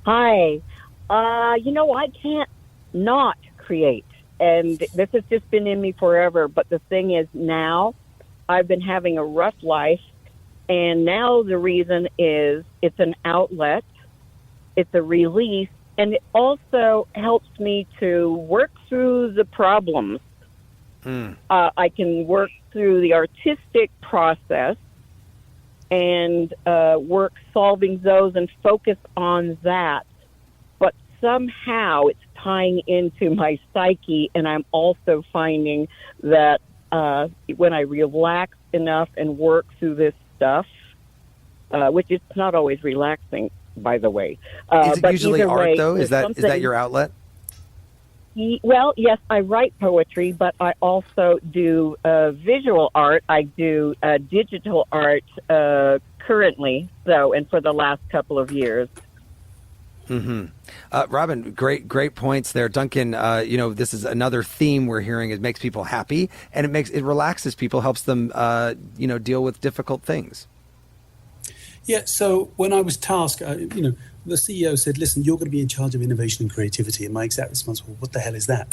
Hi. I can't not create. And this has just been in me forever. But the thing is, now I've been having a rough life. And now the reason is it's an outlet. It's a release. And it also helps me to work through the problems. I can work through the artistic process and work solving those and focus on that. But somehow it's tying into my psyche, and I'm also finding that when I relax enough and work through this stuff, which it's not always relaxing, by the way. Is it but usually art, way, though? Is that your outlet? Well, yes, I write poetry, but I also do visual art. I do digital art currently, and for the last couple of years. Mm-hmm. Robin, great points there. Duncan, this is another theme we're hearing. It makes people happy, and it relaxes people, helps them, deal with difficult things. Yeah, so when I was tasked, the CEO said, listen, you're going to be in charge of innovation and creativity. And my exact response was, what the hell is that?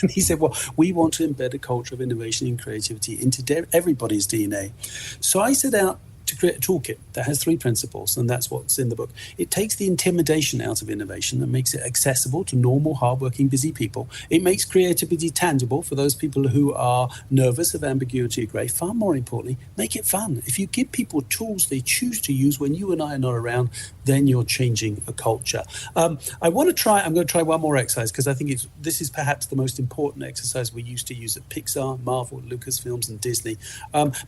And he said, well, we want to embed a culture of innovation and creativity into everybody's DNA. So I set out to create a toolkit that has 3 principles, and that's what's in the book. It takes the intimidation out of innovation and makes it accessible to normal, hardworking, busy people. It makes creativity tangible for those people who are nervous of ambiguity or grey. Far more importantly, make it fun. If you give people tools they choose to use when you and I are not around, then you're changing a culture. I'm going to try one more exercise because I think this is perhaps the most important exercise we used to use at Pixar, Marvel, Lucasfilms, and Disney.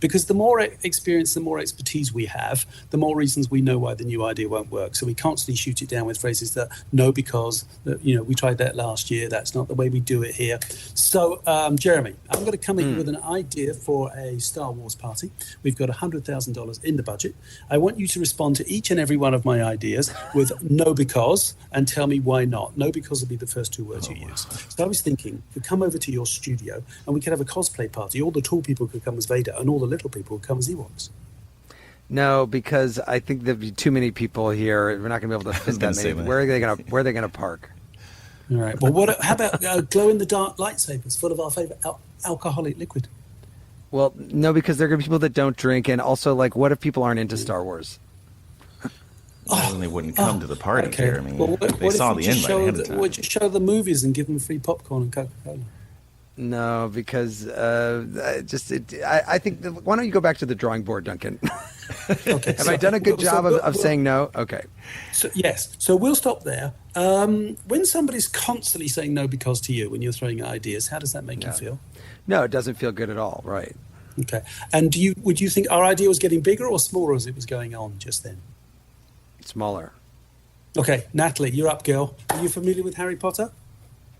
Because the more experience, the more expertise we have, the more reasons we know why the new idea won't work. So we constantly shoot it down with phrases that no, because we tried that last year. That's not the way we do it here. So, Jeremy, I'm going to come in with an idea for a Star Wars party. We've got $100,000 in the budget. I want you to respond to each and every one of my ideas with no because and tell me why not. No because will be the first two words you use. So I was thinking, we come over to your studio and we could have a cosplay party. All the tall people could come as Vader and all the little people could come as Ewoks. No, because I think there'd be too many people here. We're not going to be able to fit that many. Where are they going to park? All right. Well, how about glow-in-the-dark lightsabers full of our favorite alcoholic liquid? Well, no, because there are going to be people that don't drink, and also, what if people aren't into Star Wars? Well, then they wouldn't come to the party, Jeremy. Well, they saw the invite ahead of time. Would you show the movies and give them free popcorn and Coca-Cola? No, because I think. Why don't you go back to the drawing board, Duncan? Okay. Have I done a good job of saying no? Okay. So, yes. So we'll stop there. When somebody's constantly saying no because to you when you're throwing ideas, how does that make you feel? No, it doesn't feel good at all. Right. Okay. And would you think our idea was getting bigger or smaller as it was going on just then? Smaller. Okay, Natalie, you're up, girl. Are you familiar with Harry Potter?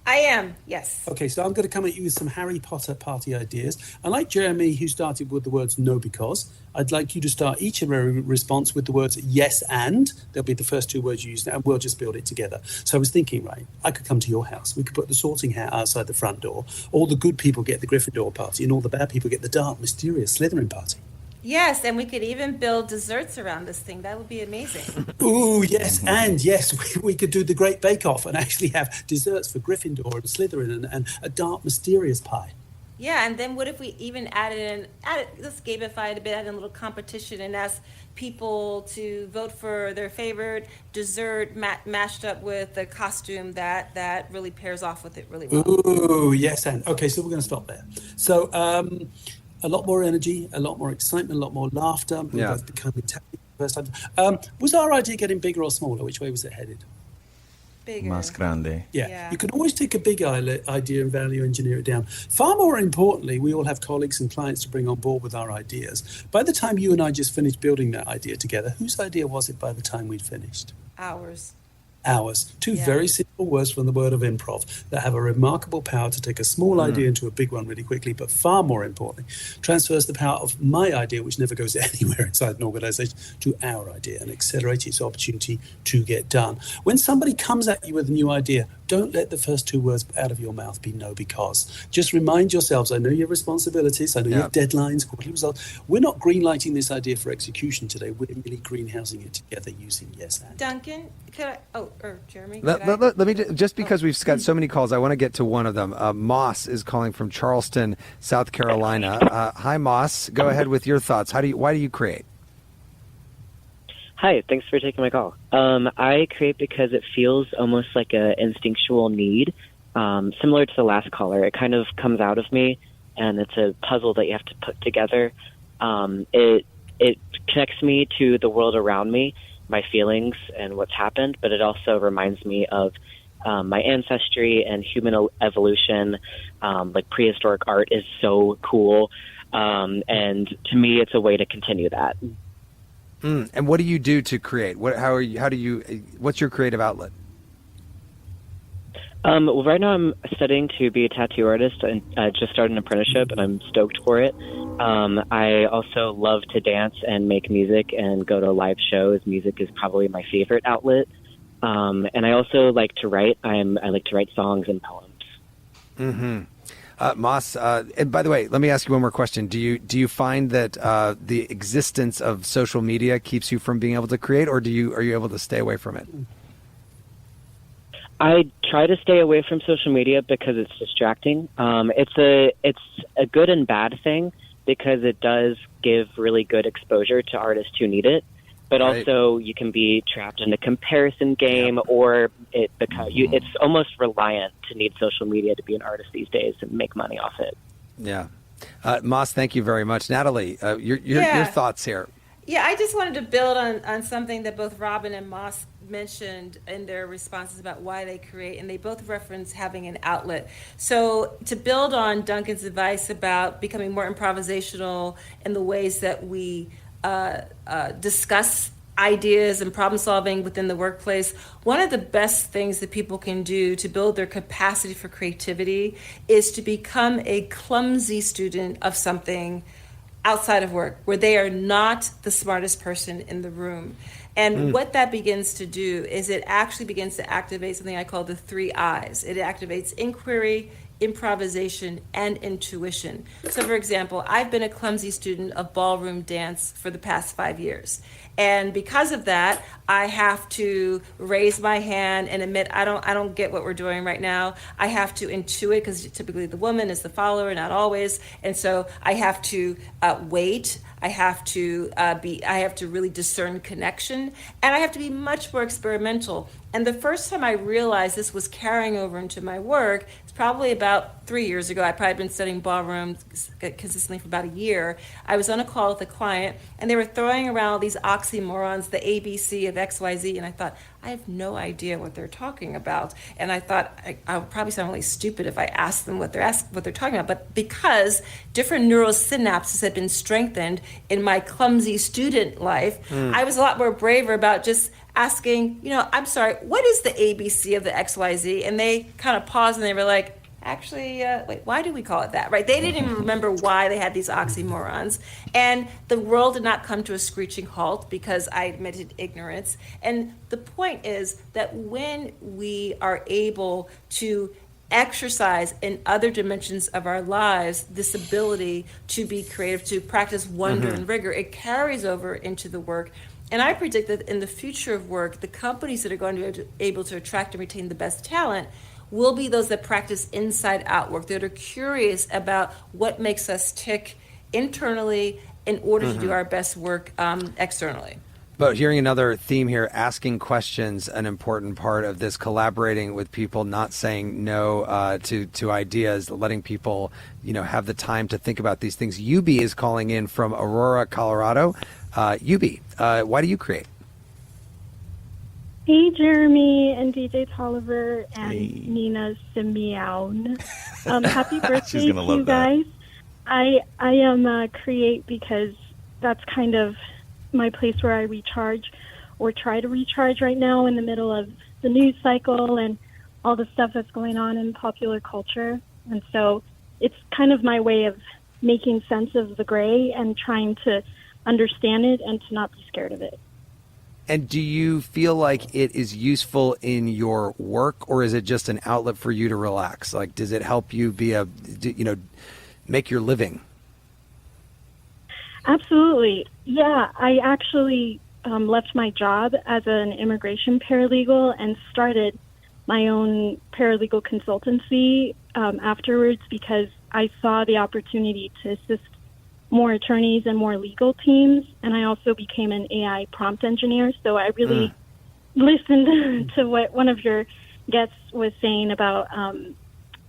I am, yes. Okay, so I'm going to come at you with some Harry Potter party ideas. And like Jeremy, who started with the words no because, I'd like you to start each and every response with the words yes and. They'll be the first two words you use, and we'll just build it together. So I was thinking, right, I could come to your house. We could put the sorting hat outside the front door. All the good people get the Gryffindor party, and all the bad people get the dark, mysterious Slytherin party. Yes, and we could even build desserts around this thing. That would be amazing. Ooh, yes, and yes, we could do the Great Bake Off and actually have desserts for Gryffindor and Slytherin and a dark, mysterious pie. Yeah, and then what if we even let's gamify it a bit, add in a little competition and ask people to vote for their favorite dessert mashed up with a costume that really pairs off with it really well. Ooh, yes, and okay, so we're going to stop there. So, a lot more energy, a lot more excitement, a lot more laughter. We're both becoming technical first time. Was our idea getting bigger or smaller? Which way was it headed? Bigger. Más grande. Yeah. You can always take a big idea and value engineer it down. Far more importantly, we all have colleagues and clients to bring on board with our ideas. By the time you and I just finished building that idea together, whose idea was it by the time we'd finished? Ours. Two very simple words from the word of improv that have a remarkable power to take a small idea into a big one really quickly, but far more importantly, transfers the power of my idea, which never goes anywhere inside an organization, to our idea and accelerates its opportunity to get done. When somebody comes at you with a new idea, don't let the first two words out of your mouth be no because. Just remind yourselves, I know your responsibilities, I know your deadlines, quarterly results. We're not greenlighting this idea for execution today. We're really greenhousing it together using yes and. Duncan, or Jeremy? Let me just because we've got so many calls, I want to get to one of them. Moss is calling from Charleston, South Carolina. Hi, Moss. Go ahead with your thoughts. Why do you create? Hi, thanks for taking my call. I create because it feels almost like an instinctual need, similar to the last caller. It kind of comes out of me, and it's a puzzle that you have to put together. It connects me to the world around me, my feelings and what's happened, but it also reminds me of my ancestry and human evolution. Like prehistoric art is so cool, and to me, it's a way to continue that. And what do you do to create? What's your creative outlet? Well, right now I'm studying to be a tattoo artist and just started an apprenticeship, and I'm stoked for it. I also love to dance and make music and go to live shows. Music is probably my favorite outlet. And I also like to write. I like to write songs and poems. Mm-hmm. Moss, and by the way, let me ask you one more question. Do you find that the existence of social media keeps you from being able to create, or are you able to stay away from it? I try to stay away from social media because it's distracting. It's a good and bad thing because it does give really good exposure to artists who need it. But also you can be trapped in a comparison game, or it's almost reliant to need social media to be an artist these days and make money off it. Yeah. Moss, thank you very much. Natalie, your thoughts here. Yeah, I just wanted to build on something that both Robin and Moss mentioned in their responses about why they create, and they both reference having an outlet. So to build on Duncan's advice about becoming more improvisational in the ways that we discuss ideas and problem solving within the workplace, one of the best things that people can do to build their capacity for creativity is to become a clumsy student of something outside of work, where they are not the smartest person in the room. And what that begins to do is it actually begins to activate something I call the 3 I's. It activates inquiry, improvisation, and intuition. So for example, I've been a clumsy student of ballroom dance for the past 5 years. And because of that, I have to raise my hand and admit I don't get what we're doing right now. I have to intuit, because typically the woman is the follower, not always. And so I have to wait. I have to really discern connection, and I have to be much more experimental. And the first time I realized this was carrying over into my work, it's probably about 3 years ago. I'd probably been studying ballroom consistently for about a year. I was on a call with a client, and they were throwing around all these oxymorons, the ABC of XYZ, and I thought, I have no idea what they're talking about. And I thought I would probably sound really stupid if I asked them what they're talking about. But because different neural synapses had been strengthened in my clumsy student life, I was a lot more braver about just asking, I'm sorry, what is the ABC of the XYZ? And they kind of paused and they were like, actually, wait, why do we call it that, right? They didn't even remember why they had these oxymorons. And the world did not come to a screeching halt because I admitted ignorance. And the point is that when we are able to exercise in other dimensions of our lives this ability to be creative, to practice wonder and rigor, it carries over into the work. And I predict that in the future of work, the companies that are going to be able to attract and retain the best talent will be those that practice inside out work, that are curious about what makes us tick internally in order to do our best work externally. But hearing another theme here, asking questions, an important part of this, collaborating with people, not saying no to ideas, letting people, have the time to think about these things. Yubi is calling in from Aurora, Colorado. Yubi, why do you create? Hey, Jeremy and DJ Tolliver and Nina Simeon. Happy birthday to you guys. I am create because that's kind of my place where I recharge or try to recharge right now in the middle of the news cycle and all the stuff that's going on in popular culture. And so it's kind of my way of making sense of the gray and trying to understand it and to not be scared of it. And do you feel like it is useful in your work, or is it just an outlet for you to relax? Like, does it help you make your living? Absolutely. Yeah, I actually left my job as an immigration paralegal and started my own paralegal consultancy afterwards because I saw the opportunity to assist more attorneys and more legal teams. And I also became an AI prompt engineer. So I really listened to what one of your guests was saying about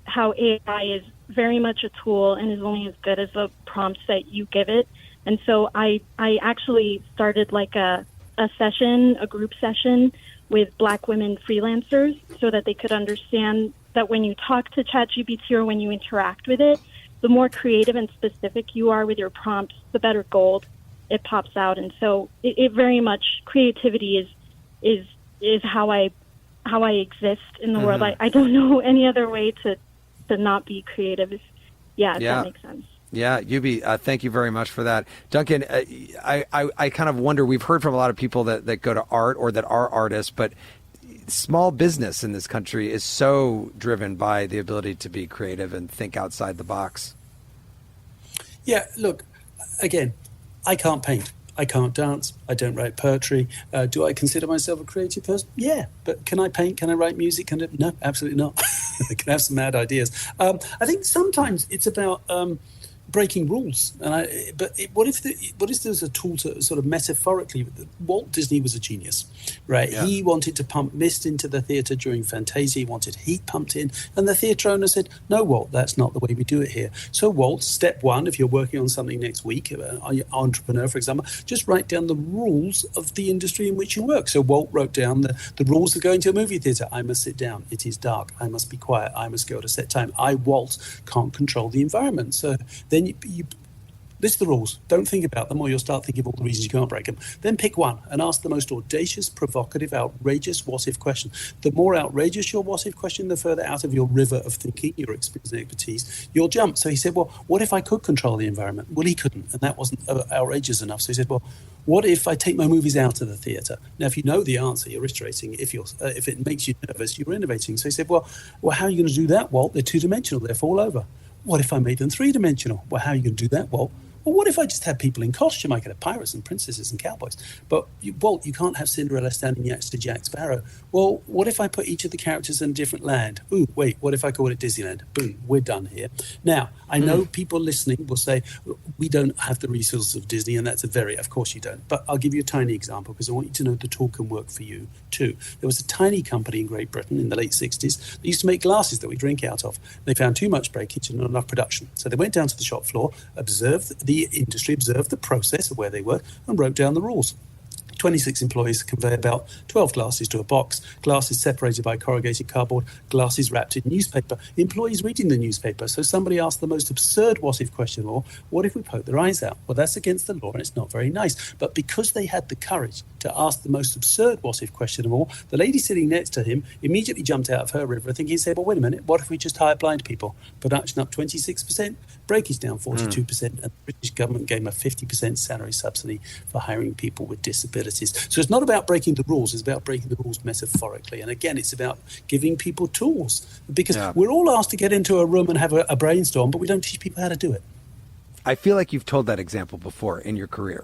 how AI is very much a tool and is only as good as the prompts that you give it. And so I actually started like a group session with Black women freelancers so that they could understand that when you talk to ChatGPT or when you interact with it, the more creative and specific you are with your prompts, the better gold it pops out. And so it very much, creativity is how I exist in the world. I don't know any other way to not be creative. If that makes sense. Yeah, Yubi, thank you very much for that. Duncan, I kind of wonder, we've heard from a lot of people that go to art or that are artists, but small business in this country is so driven by the ability to be creative and think outside the box. Yeah, look, again, I can't paint. I can't dance. I don't write poetry. Do I consider myself a creative person? Yeah, but can I paint? Can I write music? No, absolutely not. I can have some mad ideas. I think sometimes it's about breaking rules. What if there's a tool to sort of metaphorically? Walt Disney was a genius, right? Yeah. He wanted to pump mist into the theatre during Fantasia. He wanted heat pumped in, and the theatre owner said, "No, Walt, that's not the way we do it here." So, Walt, step one, if you're working on something next week, an entrepreneur, for example, just write down the rules of the industry in which you work. So, Walt wrote down the rules of going to a movie theatre. I must sit down. It is dark. I must be quiet. I must go at a set time. I, Walt, can't control the environment. So then you list the rules. Don't think about them, or you'll start thinking of all the reasons you can't break them. Then pick one and ask the most audacious, provocative, outrageous what-if question. The more outrageous your what-if question, the further out of your river of thinking, your experience and expertise, you'll jump. So he said, well, what if I could control the environment? Well, he couldn't, and that wasn't outrageous enough. So he said, well, what if I take my movies out of the theatre? Now, if you know the answer, you're iterating. If it makes you nervous, you're innovating. So he said, well, how are you going to do that, Walt? They're two-dimensional. They fall over. What if I made them three-dimensional? Well, how are you going to do that, Walt? Well, what if I just had people in costume? I could have pirates and princesses and cowboys. But, Walt, you can't have Cinderella standing next to Jack Sparrow. Well, what if I put each of the characters in a different land? Ooh, wait, what if I call it Disneyland? Boom, we're done here. Now, I know people listening will say, we don't have the resources of Disney, and that's of course you don't. But I'll give you a tiny example because I want you to know the tool can work for you too. There was a tiny company in Great Britain in the late 60s that used to make glasses that we drink out of. They found too much breakage and not enough production. So they went down to the shop floor, observed the industry, observed the process of where they worked, and wrote down the rules. 26 employees convey about 12 glasses to a box, glasses separated by corrugated cardboard, glasses wrapped in newspaper, employees reading the newspaper. So somebody asked the most absurd what-if question of all, what if we poke their eyes out? Well, that's against the law and it's not very nice. But because they had the courage to ask the most absurd what-if question of all, the lady sitting next to him immediately jumped out of her river thinking, said, well, wait a minute, what if we just hire blind people? Production up 26%, breakage down 42%, and the British government gave them a 50% salary subsidy for hiring people with disabilities. So it's not about breaking the rules, it's about breaking the rules metaphorically. And again, it's about giving people tools because we're all asked to get into a room and have a brainstorm, but we don't teach people how to do it. I feel like you've told that example before in your career.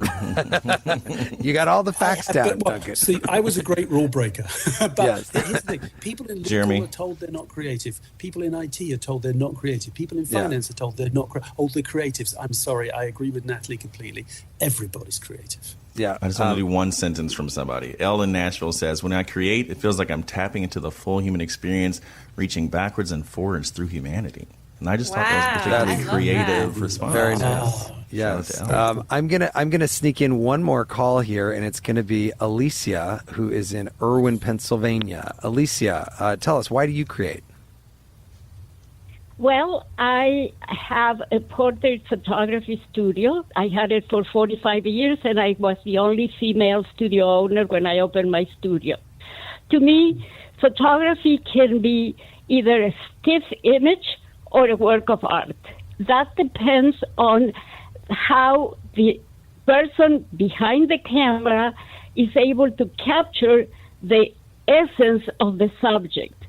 You got all the facts down, Duncan. See, I was a great rule breaker. But here's the thing. People in legal are told they're not creative. People in IT are told they're not creative. People in finance are told they're not creative. Oh, the creatives. I'm sorry. I agree with Natalie completely. Everybody's creative. Yeah. I just want to do one sentence from somebody. Elle in Nashville says, when I create, it feels like I'm tapping into the full human experience, reaching backwards and forwards through humanity. And I just thought that was a particularly creative response. Very nice. Yes. I'm gonna sneak in one more call here, and it's going to be Alicia, who is in Irwin, Pennsylvania. Alicia, tell us, why do you create? Well, I have a portrait photography studio. I had it for 45 years, and I was the only female studio owner when I opened my studio. To me, photography can be either a stiff image or a work of art. That depends on how the person behind the camera is able to capture the essence of the subject.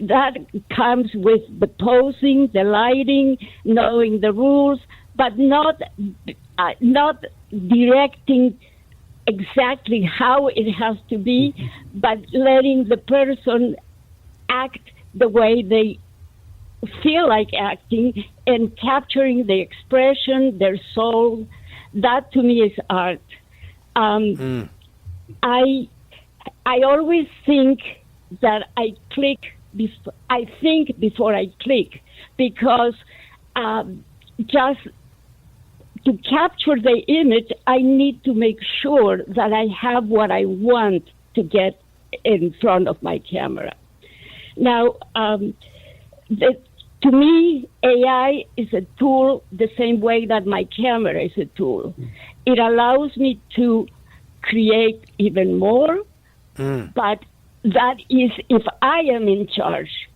That comes with the posing, the lighting, knowing the rules, but not directing exactly how it has to be, but letting the person act the way they feel like acting and capturing the expression, their soul. That to me is art. I always think that I think before I click, because just to capture the image, I need to make sure that I have what I want to get in front of my camera. Now, to me, AI is a tool the same way that my camera is a tool. It allows me to create even more, but that is if I am in charge.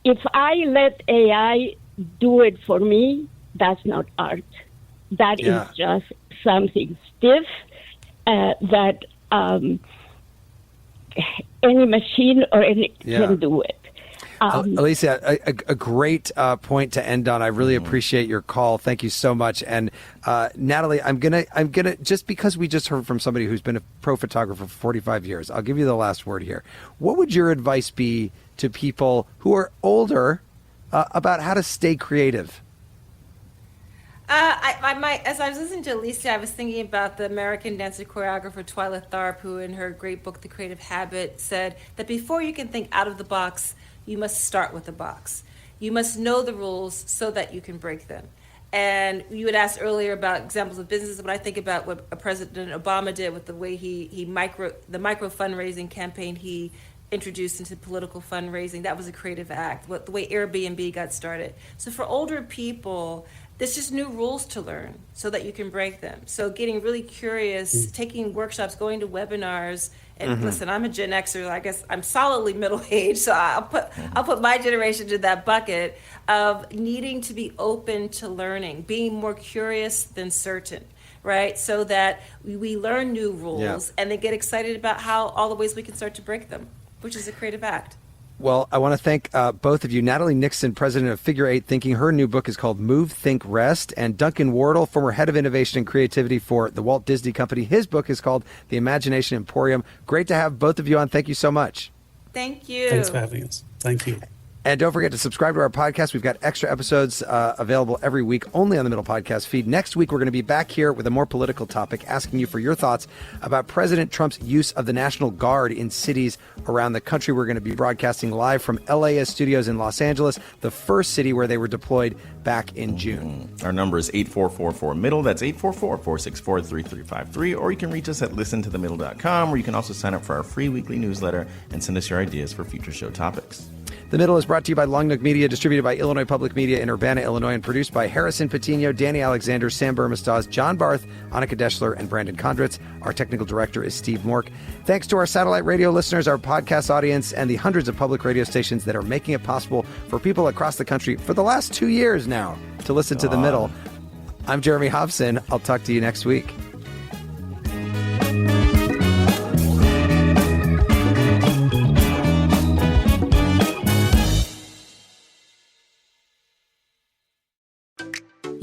If I let AI do it for me, that's not art. That is just something stiff that any machine or any can do it. Alicia, a great point to end on. I really appreciate your call. Thank you so much. And Natalie, I'm gonna just because we just heard from somebody who's been a pro photographer for 45 years, I'll give you the last word here. What would your advice be to people who are older about how to stay creative? As I was listening to Alicia, I was thinking about the American dancer choreographer Twyla Tharp, who in her great book, The Creative Habit, said that before you can think out of the box, you must start with the box. You must know the rules so that you can break them. And you had asked earlier about examples of businesses. When I think about what President Obama did with the way the micro fundraising campaign he introduced into political fundraising, that was a creative act. The way Airbnb got started. So for older people, there's just new rules to learn so that you can break them. So getting really curious, taking workshops, going to webinars, and listen, I'm a Gen Xer. I guess I'm solidly middle-aged, so I'll put my generation to that bucket of needing to be open to learning, being more curious than certain, right? So that we learn new rules and then get excited about how all the ways we can start to break them, which is a creative act. Well, I want to thank both of you. Natalie Nixon, president of Figure 8 Thinking. Her new book is called Move, Think, Rest. And Duncan Wardle, former head of innovation and creativity for the Walt Disney Company. His book is called The Imagination Emporium. Great to have both of you on. Thank you so much. Thank you. Thanks for having us. Thank you. And don't forget to subscribe to our podcast. We've got extra episodes available every week only on the Middle Podcast feed. Next week, we're going to be back here with a more political topic, asking you for your thoughts about President Trump's use of the National Guard in cities around the country. We're going to be broadcasting live from LAS studios in Los Angeles, the first city where they were deployed back in June. Our number is 8444-MIDDLE. That's 844-464-3353. Or you can reach us at listentothemiddle.com, where you can also sign up for our free weekly newsletter and send us your ideas for future show topics. The Middle is brought to you by Long Nook Media, distributed by Illinois Public Media in Urbana, Illinois, and produced by Harrison Patino, Danny Alexander, Sam Burmistaz, John Barth, Annika Deschler, and Brandon Kondritz. Our technical director is Steve Mork. Thanks to our satellite radio listeners, our podcast audience, and the hundreds of public radio stations that are making it possible for people across the country for the last 2 years now to listen to The Middle. I'm Jeremy Hobson. I'll talk to you next week.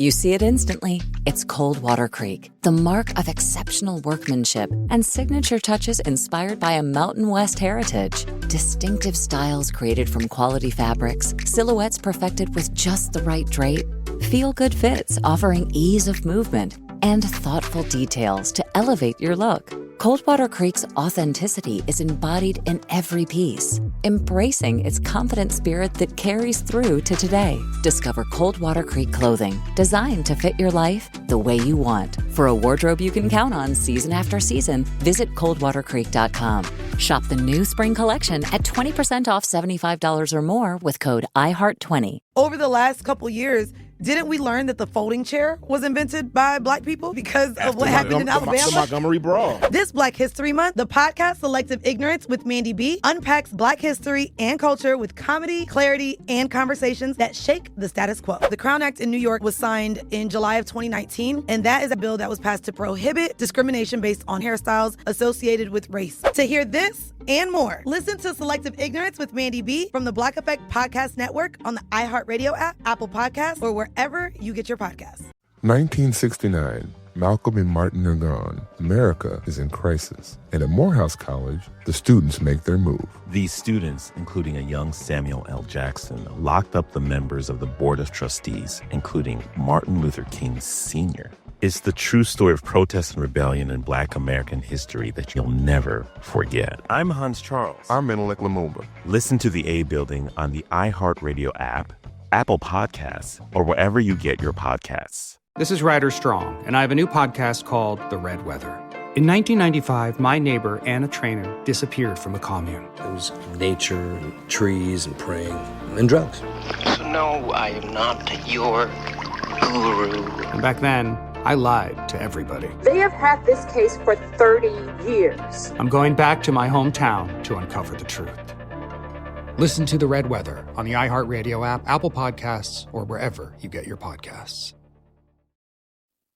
You see it instantly. It's Coldwater Creek, the mark of exceptional workmanship and signature touches inspired by a Mountain West heritage. Distinctive styles created from quality fabrics, silhouettes perfected with just the right drape, feel-good fits offering ease of movement, and thoughtful details to elevate your look. Coldwater Creek's authenticity is embodied in every piece, embracing its confident spirit that carries through to today. Discover Coldwater Creek clothing, designed to fit your life the way you want. For a wardrobe you can count on season after season, visit coldwatercreek.com. Shop the new spring collection at 20% off $75 or more with code IHEART20. Over the last couple years, didn't we learn that the folding chair was invented by Black people because of what happened in Alabama? The Montgomery Brawl. This Black History Month, the podcast Selective Ignorance with Mandy B unpacks Black history and culture with comedy, clarity, and conversations that shake the status quo. The Crown Act in New York was signed in July of 2019, and that is a bill that was passed to prohibit discrimination based on hairstyles associated with race. To hear this and more, listen to Selective Ignorance with Mandy B from the Black Effect Podcast Network on the iHeartRadio app, Apple Podcasts, or wherever you get your podcasts. 1969. Malcolm and Martin are gone. America is in crisis. And at Morehouse College, the students make their move. These students, including a young Samuel L. Jackson, locked up the members of the Board of Trustees, including Martin Luther King Sr. It's the true story of protest and rebellion in Black American history that you'll never forget. I'm Hans Charles. I'm Menelik Lumumba. Listen to The A Building on the iHeartRadio app, Apple Podcasts, or wherever you get your podcasts. This is Ryder Strong, and I have a new podcast called The Red Weather. In 1995, my neighbor, Anna Trainer, disappeared from a commune. It was nature and trees and praying and drugs. So no, I am not your guru. And back then, I lied to everybody. They have had this case for 30 years. I'm going back to my hometown to uncover the truth. Listen to The Red Weather on the iHeartRadio app, Apple Podcasts, or wherever you get your podcasts.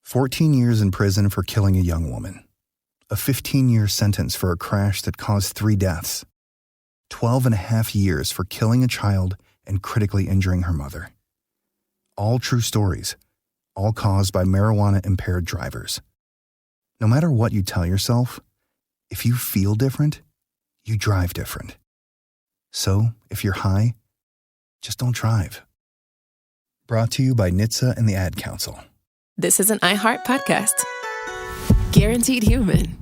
14 years in prison for killing a young woman. A 15-year sentence for a crash that caused 3 deaths. 12 and a half years for killing a child and critically injuring her mother. All true stories, all caused by marijuana-impaired drivers. No matter what you tell yourself, if you feel different, you drive different. So, if you're high, just don't drive. Brought to you by NHTSA and the Ad Council. This is an iHeart podcast. Guaranteed Human.